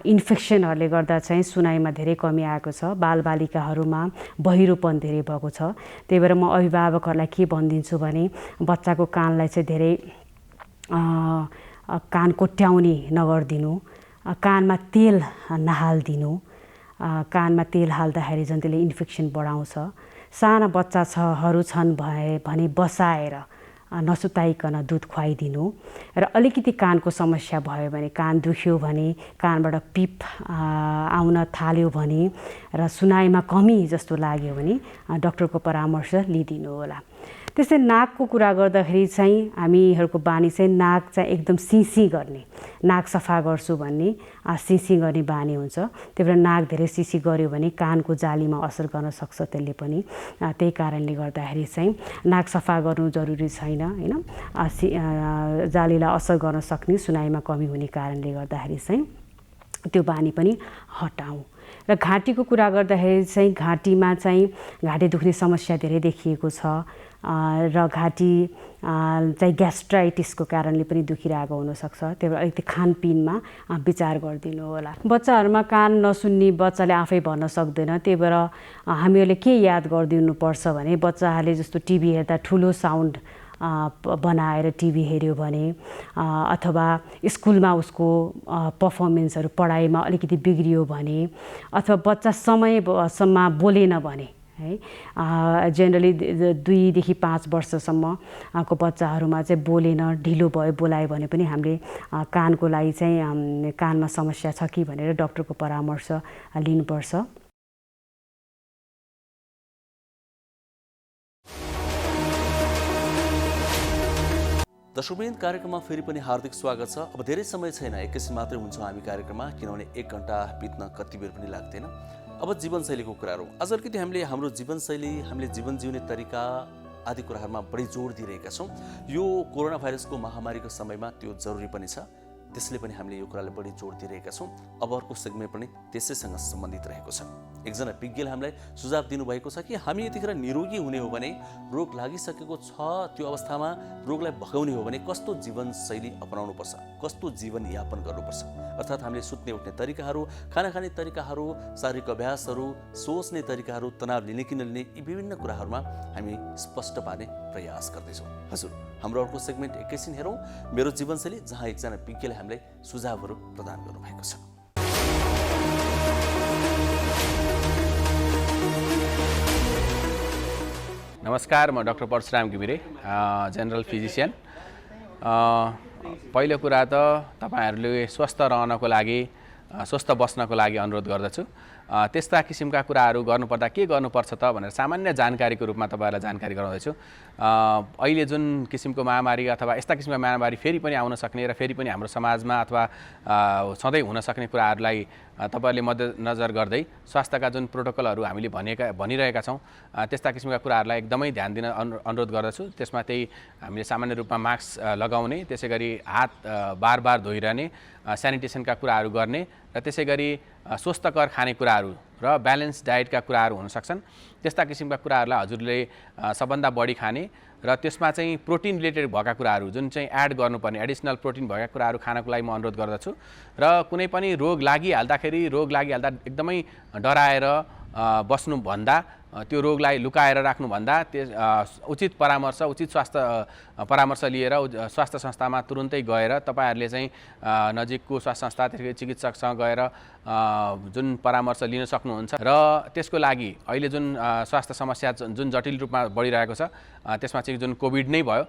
इन्फेक्सनहरूले गर्दा चाहिँ सुनाइमा धेरै कमी आएको छ। बालबालिकाहरूमा बहिरोपन धेरै भएको छ। त्यही भएर म अभिभावकहरूलाई के भनिदिन्छु भने बच्चाको कानलाई चाहिँ धेरै कान कोट्याउने नगरिदिनु, कानमा तेल नहालिदिनु। कानमा तेल हाल्दाखेरि झन् त्यसले इन्फेक्सन बढाउँछ। साना बच्चाहरू छन् भने बसाएर नसुताइकन दुध खुवाइदिनु। र अलिकति कानको समस्या भयो भने, कान दुख्यो भने, कानबाट पिप आउन थाल्यो भने र सुनाइमा कमी जस्तो लाग्यो भने डक्टरको परामर्श लिइदिनु होला। त्यस्तै नाकको कुरा गर्दाखेरि चाहिँ हामीहरूको बानी चाहिँ नाक चाहिँ एकदम सिसी गर्ने, नाक सफा गर्छु भन्ने सिसी गर्ने बानी हुन्छ। त्यही भएर नाक धेरै सिसी गऱ्यो भने कानको जालीमा असर गर्न सक्छ त्यसले पनि। त्यही कारणले गर्दाखेरि चाहिँ नाक सफा गर्नु जरुरी छैन हैन। जालीलाई असर गर्न सक्ने सुनाइमा कमी हुने कारणले गर्दाखेरि चाहिँ त्यो बानी पनि हटाउँ। र घाँटीको कुरा गर्दाखेरि चाहिँ घाँटीमा चाहिँ घाँटी दुख्ने समस्या धेरै देखिएको छ र घाँटी चाहिँ ग्यास्ट्राइटिसको कारणले पनि दुखिरहेको हुनसक्छ। त्यही भएर अलिकति खानपिनमा विचार गरिदिनु होला। बच्चाहरूमा कान नसुन्ने बच्चाले आफै भन्न सक्दैन, त्यही भएर हामीहरूले के याद गरिदिनुपर्छ भने बच्चाहरूले जस्तो टिभी हेर्दा ठुलो साउन्ड बनाएर टिभी हेऱ्यो भने अथवा स्कुलमा उसको पर्फर्मेन्सहरू पढाइमा अलिकति बिग्रियो भने अथवा बच्चा समयसम्म बोलेन भने है, जेनरली 2 देखि 5 वर्षसम्मको बच्चाहरूमा चाहिँ बोलेन, ढिलो भयो, बोलायो भने पनि हामीले कानको लागि चाहिँ कानमा समस्या छ कि भनेर डक्टरको परामर्श लिनुपर्छ। दर्शकवृन्द, कार्यक्रममा फेरि पनि हार्दिक स्वागत छ। अब धेरै समय छैन, एकैछिन मात्रै हुन्छौँ हामी कार्यक्रममा, किनभने 1 घन्टा बित्न कति बेर पनि लाग्दैन। अब जीवनशैलीको कुराहरू आज अलिकति हामीले हाम्रो जीवनशैली, हामीले जीवन जिउने तरिका आदि कुराहरूमा बढी जोड दिइरहेका छौँ। यो कोरोना भाइरसको महामारीको समयमा त्यो जरुरी पनि छ, त्यसले पनि हामीले यो कुरालाई बढी जोड दिइरहेका छौँ। अब अर्को सेगमेन्ट पनि त्यसैसँग सम्बन्धित रहेको छ। एकजना विज्ञले हामीलाई सुझाव दिनुभएको छ कि हामी यतिखेर निरोगी हुने हो भने, रोग लागिसकेको छ त्यो अवस्थामा रोगलाई भगाउने हो भने कस्तो जीवनशैली अपनाउनुपर्छ, कस्तो जीवनयापन गर्नुपर्छ। अर्थात् हामीले सुत्ने उठ्ने तरिकाहरू, खाना खाने तरिकाहरू, शारीरिक अभ्यासहरू, सोच्ने तरिकाहरू, तनाव लिने कि नलिने, यी विभिन्न कुराहरूमा हामी स्पष्ट पार्ने प्रयास गर्दैछौँ। हजुर, हाम्रो अर्को सेगमेन्ट एकैछिन हेरौँ, मेरो जीवनशैली, जहाँ एकजना विज्ञले हामीलाई सुझावहरू प्रदान गर्नुभएको छ। नमस्कार, म doctor Parshuram Ghimire, general physician. पहिलो कुरा त तपाईहरुले स्वस्थ रहनको लागि, स्वस्थ बस्नको लागि अनुरोध गर्दछु। त्यस्ता किसिमका कुराहरू गर्नुपर्दा के गर्नुपर्छ त भनेर सामान्य जानकारीको रूपमा तपाईहरुलाई जानकारी गराउँदैछु। अहिले जुन किसिमको महामारी अथवा यस्ता किसिमका महामारी फेरि पनि आउन सक्ने र फेरि पनि हाम्रो समाजमा अथवा सधैँ हुन सक्ने कुराहरूलाई तपाईहरुले मध्यनजर गर्दै स्वास्थ्यका जुन प्रोटोकलहरू हामीले भनिरहेका छौँ त्यस्ता किसिमका कुराहरूलाई एकदमै ध्यान दिन अनुरोध गर्दछु। त्यसमा त्यही हामीले सामान्य रूपमा मास्क लगाउने, त्यसैगरी हात बार धोइरहने, स्यानिटेसनका कुराहरू गर्ने र त्यसैगरी स्वस्थकर खानेकुराहरू र ब्यालेन्स डायटका कुराहरू हुन सक्छन्। त्यस्ता किसिमका कुराहरूलाई हजुरले सबभन्दा बढी खाने र त्यसमा चाहिँ प्रोटिन रिलेटेड भएका कुराहरू जुन चाहिँ एड गर्नुपर्ने एडिसनल प्रोटिन भएका कुराहरू खानको लागि म अनुरोध गर्दछु। र कुनै पनि रोग लागिहाल्दाखेरि एकदमै डराएर बस्नुभन्दा, त्यो रोगलाई लुकाएर राख्नुभन्दा उचित परामर्श, उचित स्वास्थ्य परामर्श लिएर स्वास्थ्य संस्थामा तुरुन्तै गएर तपाईहरुले चाहिँ नजिकको स्वास्थ्य संस्था त्यसै चिकित्सकसँग गएर जुन परामर्श लिन सक्नुहुन्छ। र त्यसको लागि अहिले जुन स्वास्थ्य समस्या जुन जटिल रूपमा बढिरहेको छ त्यसमा चाहिँ जुन कोभिड नै भयो,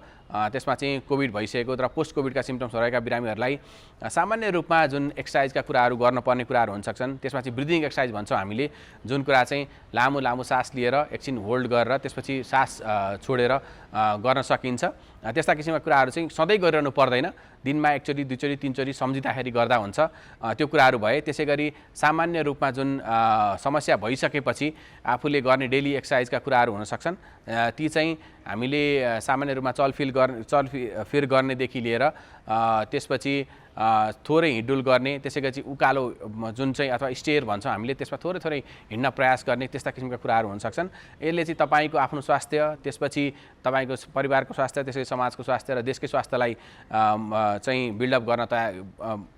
त्यसमा चाहिँ कोभिड भइसकेको र पोस्ट कोभिडका सिम्पटम्स रहेका बिरामीहरूलाई सामान्य रूपमा जुन एक्सर्साइजका कुराहरू गर्नुपर्ने कुराहरू हुन सक्छन्। त्यसमा चाहिँ ब्रिदिङ एक्सर्साइज भन्छौँ हामीले, जुन कुरा चाहिँ लामो लामो सास लिएर एकछिन होल्ड गरेर त्यसपछि सास छोडेर गर्न सकिन्छ। त्यस्ता किसिमका कुराहरू चाहिँ सधैँ गरिरहनु पर्दैन, दिनमा 1 चोटि 2 चोटि 3 चोटि सम्झिँदाखेरि गर्दा हुन्छ। त्यो कुराहरू भए त्यसैगरी सामान्य रूपमा जुन समस्या भइसकेपछि आफूले गर्ने डेली एक्सर्साइजका कुराहरू हुन सक्छन्। ती चाहिँ हामीले सामान्य रूपमा चलफिर गर्नेदेखि लिएर त्यसपछि थोरै हिँडुल गर्ने, त्यसैगरी उकालो जुन चाहिँ अथवा स्टेयर भन्छौँ हामीले त्यसमा थोरै हिँड्न प्रयास गर्ने, त्यस्ता किसिमका कुराहरू हुन सक्छन्। यसले चाहिँ तपाईँको आफ्नो स्वास्थ्य, त्यसपछि तपाईँको परिवारको स्वास्थ्य, त्यसै समाजको स्वास्थ्य र देशकै स्वास्थ्यलाई चाहिँ बिल्डअप गर्न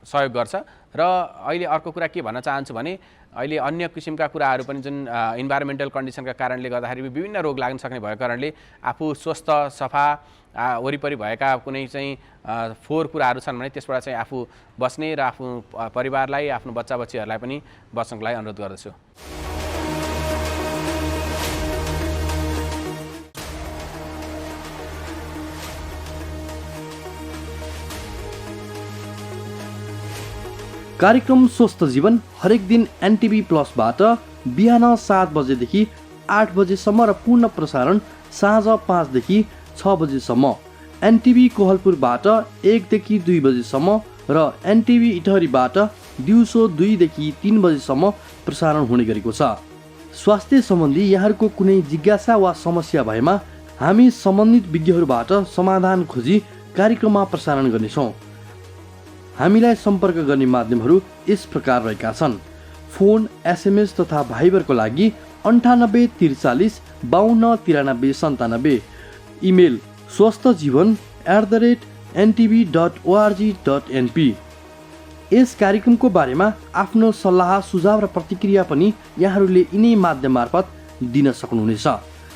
सहयोग गर्छ। र अहिले अर्को कुरा के भन्न चाहन्छु भने अहिले अन्य किसिमका कुराहरू पनि जुन इन्भाइरोमेन्टल कन्डिसनका कारणले गर्दाखेरि विभिन्न रोग लाग्न सक्ने भएको कारणले आफू स्वस्थ सफा वरिपरि भएका कुनै चाहिँ फोहोर कुराहरू छन् भने त्यसबाट चाहिँ आफू बस्ने र आफ्नो परिवारलाई, आफ्नो बच्चा बच्चीहरूलाई पनि बस्नको लागि अनुरोध गर्दछु। कार्यक्रम स्वस्थ जीवन हरेक दिन एनटिभी प्लसबाट बिहान 7 बजेदेखि 8 बजेसम्म र पूर्ण प्रसारण साँझ 5 देखि 6 बजेसम्म, एनटिभी कोहलपुरबाट 1 देखि 2 बजेसम्म र एनटिभी इटहरीबाट दिउँसो 2 देखि 3 बजेसम्म प्रसारण हुने गरेको छ। स्वास्थ्य सम्बन्धी यहाँहरूको कुनै जिज्ञासा वा समस्या भएमा हामी सम्बन्धित विज्ञहरूबाट समाधान खोजी कार्यक्रममा प्रसारण गर्नेछौँ। हामीलाई सम्पर्क गर्ने माध्यमहरू यस प्रकार रहेका छन्। फोन, एसएमएस तथा भाइबरको लागि 98 43 52 93 97। Email swasthjivan@ntv.org.np। यस कार्यक्रमको बारेमा आफ्नो सल्लाह, सुझाव र प्रतिक्रिया पनि यहाँहरूले यिनै माध्यम मार्फत दिन सक्नुहुनेछ।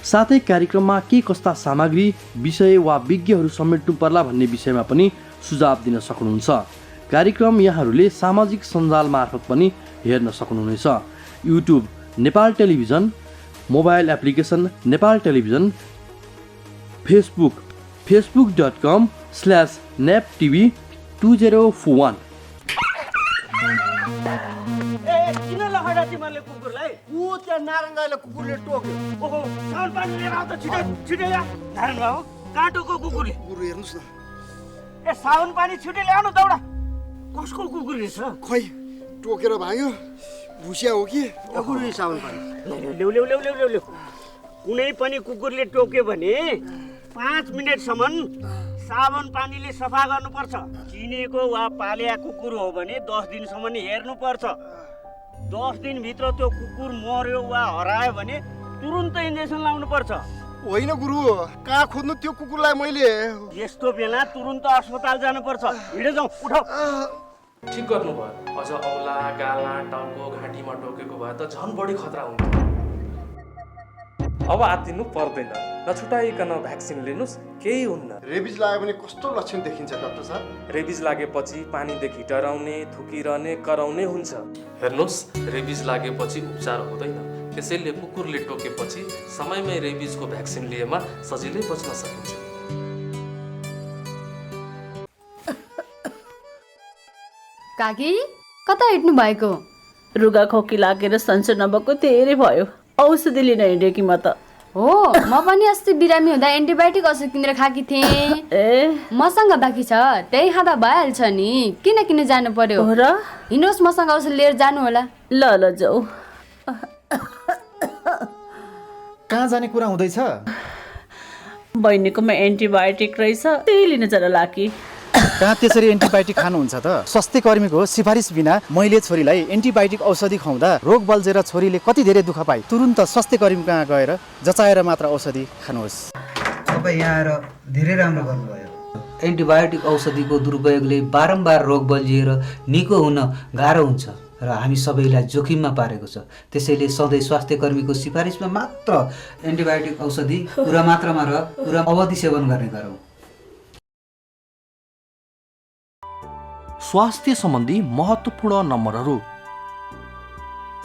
साथै कार्यक्रममा के कस्ता सामग्री, विषय वा विज्ञहरू समेट्नु पर्ला भन्ने विषयमा पनि सुझाव दिन सक्नुहुन्छ। कार्यक्रम यहाँहरूले सामाजिक सञ्जाल मार्फत पनि हेर्न सक्नुहुनेछ। YouTube Nepal television, mobile application Nepal television, Facebook facebook.com/neptv2041। किन लखडा तिमीहरूले कुकुरलाई? ऊ त्यहाँ नारायण दाइले कुकुरले टोक्यो। ओहो, साउन पानी लिएर आऊ त छिटै छिटै या। नारायण बाबु, कहाँ टोक्यो कुकुरले? कुकुर हेर्नुस् न। ए साउन पानी छिटै ल्याउनु दौडा। कसको कुकुर रहेछ? खोइ टोकेर भाग्यो। भुसिया हो कि? कुकुर साउन पानी। ल्याउ ल्याउ ल्याउ ल्याउ ल्याउ ल्याउ। कुनै पनि कुकुरले टोक्यो भने 5 मिनेटसम्म साबुन पानीले सफा गर्नुपर्छ। चिनेको वा पालिया कुकुर हो भने 10 दिनसम्म हेर्नुपर्छ। 10 दिनभित्र त्यो कुकुर मर्यो वा हरायो भने तुरुन्तै इन्जेक्सन लाउनुपर्छ। होइन गुरु, कहाँ खोज्नु त्यो कुकुरलाई मैले? यस्तो बेला तुरुन्त अस्पताल जानुपर्छ। हिँडे जाउँ, उठाऊ। ठिक गर्नुभयो। अझ औला, गाला, टाउको, घाँटीमा टोकेको भए त झन् बढी खतरा हुन्छ। अब आत्तिनु पर्दैन। नछुटाइकन भ्याक्सिन लिनुस्, केही हुन्न। रेबिज लाग्यो भने कस्तो लक्षण देखिन्छ डाक्टर साहब? रेबिज लागेपछि पानीदेखि डराउने, थुकिरहने, कराउने हुन्छ। हेर्नुहोस्, रेबिज लागेपछि उपचार हुँदैन। त्यसैले कुकुरले टोकेपछि समयमै रेबिजको भ्याक्सिन लिएमा सजिलै बच्न सकिन्छ। काकी, कता हिँड्नु भएको? रुगा खोकी लागेर सन्चो नभएको धेरै भयो। औषधि लिन हिँडेकी म त। हो, म पनि अस्ति बिरामी हुँदा एन्टिबायोटिक औषध किनेर खाकी थिएँ। मसँग बाँकी छ, त्यही खाँदा भइहाल्छ नि। किन किन जानु पर्यो र? हिँड्नुहोस्, मसँग औषध लिएर जानु होला। ल ल जाऊ। कहाँ जाने कुरा हुँदैछ? बहिनीकोमा एन्टिबायोटिक रहेछ, त्यही लिन जान लागी। कहाँ त्यसरी एन्टिबायोटिक खानुहुन्छ त? स्वास्थ्य कर्मीको सिफारिस बिना मैले छोरीलाई एन्टिबायोटिक औषधि खुवाउँदा रोग बल्झेर छोरीले कति धेरै दुःख पाए। तुरुन्त स्वास्थ्य कर्मी कहाँ गएर जचाएर मात्र औषधि खानुहोस्। तपाईँ यहाँ आएर धेरै राम्रो गर्नुभयो। एन्टिबायोटिक औषधिको दुरुपयोगले बारम्बार रोग बल्झिएर निको हुन गाह्रो हुन्छ र हामी सबैलाई जोखिममा पारेको छ। त्यसैले सधैँ स्वास्थ्य कर्मीको सिफारिसमा मात्र एन्टिबायोटिक औषधि पुरा मात्रामा र पुरा अवधि सेवन गर्ने गरौँ। स्वास्थ्य सम्बन्धी महत्त्वपूर्ण नम्बरहरू।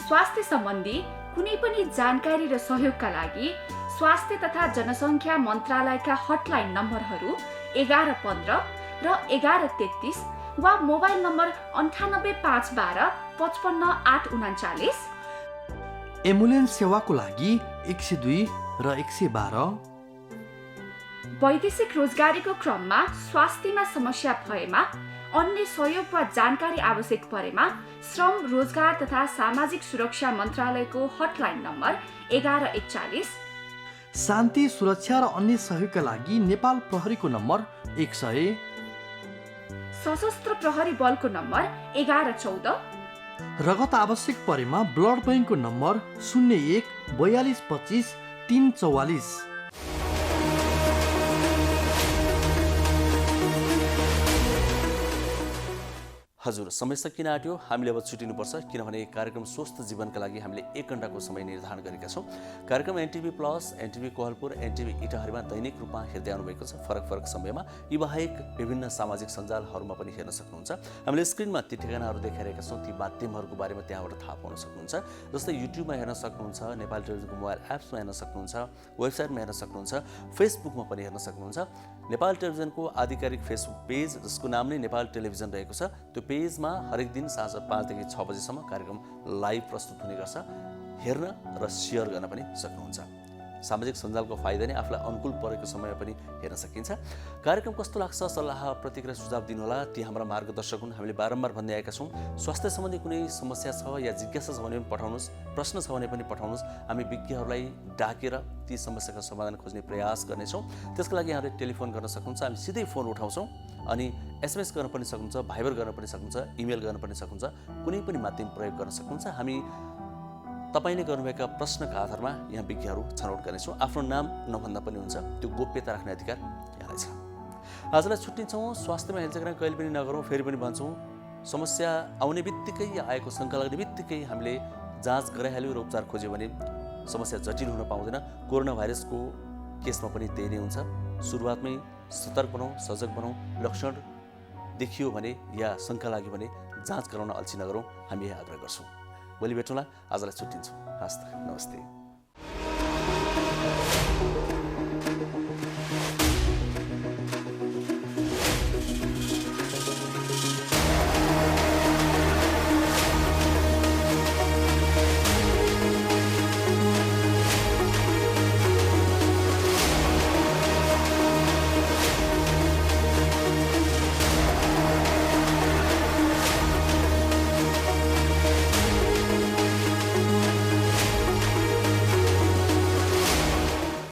स्वास्थ्य सम्बन्धी कुनै पनि जानकारी र सहयोगका लागि स्वास्थ्य तथा जनसङ्ख्या मन्त्रालयका हटलाइन नम्बरहरू 1115 र 1133 वा मोबाइल नम्बर 98512 55839। एम्बुलेन्स सेवाको लागि 102 र 112। वैदेशिक रोजगारीको क्रममा स्वास्थ्यमा समस्या भएमा, अन्य सहयोग वा जानकारी आवश्यक परेमा श्रम, रोजगार तथा सामाजिक सुरक्षा मन्त्रालयको हटलाइन नम्बर 1141। शान्ति, सुरक्षा र अन्य सहयोगका लागि नेपाल प्रहरीको नम्बर 100। सशस्त्र प्रहरी बलको नम्बर 1114। रगत आवश्यक परेमा ब्लड बैंकको नम्बर 01 42 25 344। हजुर, समय सकिन आँट्यो। हामीले अब छुटिनुपर्छ, किनभने कार्यक्रम स्वस्थ जीवनका लागि हामीले 1 घण्टाको समय निर्धारण गरेका छौँ। कार्यक्रम NTV plus, NTV Kohalpur, NTV इटाहरीमा दैनिक रूपमा हेर्दै आउनुभएको छ। फरक फरक समयमा यी बाहेक विभिन्न सामाजिक सञ्जालहरूमा पनि हेर्न सक्नुहुन्छ। हामीले स्क्रिनमा ती ठेगानाहरू देखाइरहेका छौँ। ती माध्यमहरूको बारेमा त्यहाँबाट थाहा पाउन सक्नुहुन्छ। जस्तै युट्युबमा हेर्न सक्नुहुन्छ, नेपाल टेलिभिजनको मोबाइल एप्समा हेर्न सक्नुहुन्छ, वेबसाइटमा हेर्न सक्नुहुन्छ, फेसबुकमा पनि हेर्न सक्नुहुन्छ। नेपाल टेलिभिजनको आधिकारिक फेसबुक पेज, जसको नाम नै नेपाल टेलिभिजन रहेको छ, त्यो पेजमा हरेक दिन साँझ 5 देखि 6 बजेसम्म कार्यक्रम लाइभ प्रस्तुत हुने गर्छ। हेर्न र सेयर गर्न पनि सक्नुहुन्छ। सामाजिक सञ्जालको फाइदा नै आफूलाई अनुकूल परेको समयमा पनि हेर्न सकिन्छ। कार्यक्रम कस्तो लाग्छ, सल्लाह प्रतिक्रिया सुझाव दिनुहोला, ती हाम्रा मार्गदर्शक हुन्। हामीले बारम्बार भन्दै आएका छौँ, स्वास्थ्य सम्बन्धी कुनै समस्या छ या जिज्ञासा छ भने पनि पठाउनुहोस्, प्रश्न छ भने पनि पठाउनुहोस्। हामी विज्ञहरूलाई डाकेर ती समस्याको समाधान खोज्ने प्रयास गर्नेछौँ। त्यसको लागि यहाँले टेलिफोन गर्न सक्नुहुन्छ, हामी सिधै फोन उठाउँछौँ, अनि एसएमएस गर्न पनि सक्नुहुन्छ, भाइबर गर्न पनि सक्नुहुन्छ, इमेल गर्न पनि सक्नुहुन्छ, कुनै पनि माध्यम प्रयोग गर्न सक्नुहुन्छ। हामी तपाईँले गर्नुभएका प्रश्नका आधारमा यहाँ विज्ञहरू छनौट गर्नेछौँ। आफ्नो नाम नभन्दा पनि हुन्छ, त्यो गोप्यता राख्ने अधिकार यहाँलाई छ। आजलाई छुट्टिन्छौँ। स्वास्थ्यमा हेलचक्राइ कहिले पनि नगरौँ। फेरि पनि भन्छौँ, समस्या आउने बित्तिकै या आएको शङ्का लाग्ने बित्तिकै हामीले जाँच गराइहाल्यो र उपचार खोज्यो भने समस्या जटिल हुन पाउँदैन। कोरोना भाइरसको केसमा पनि त्यही नै हुन्छ। सुरुवातमै सतर्क बनौँ, सजग बनौँ। लक्षण देखियो भने या शङ्का लाग्यो भने जाँच गराउन अल्छी नगरौँ, हामी यही आग्रह गर्छौँ। भोलि भेटौँला। आजलाई छुट्टिन्छौँ। हस्त, नमस्ते।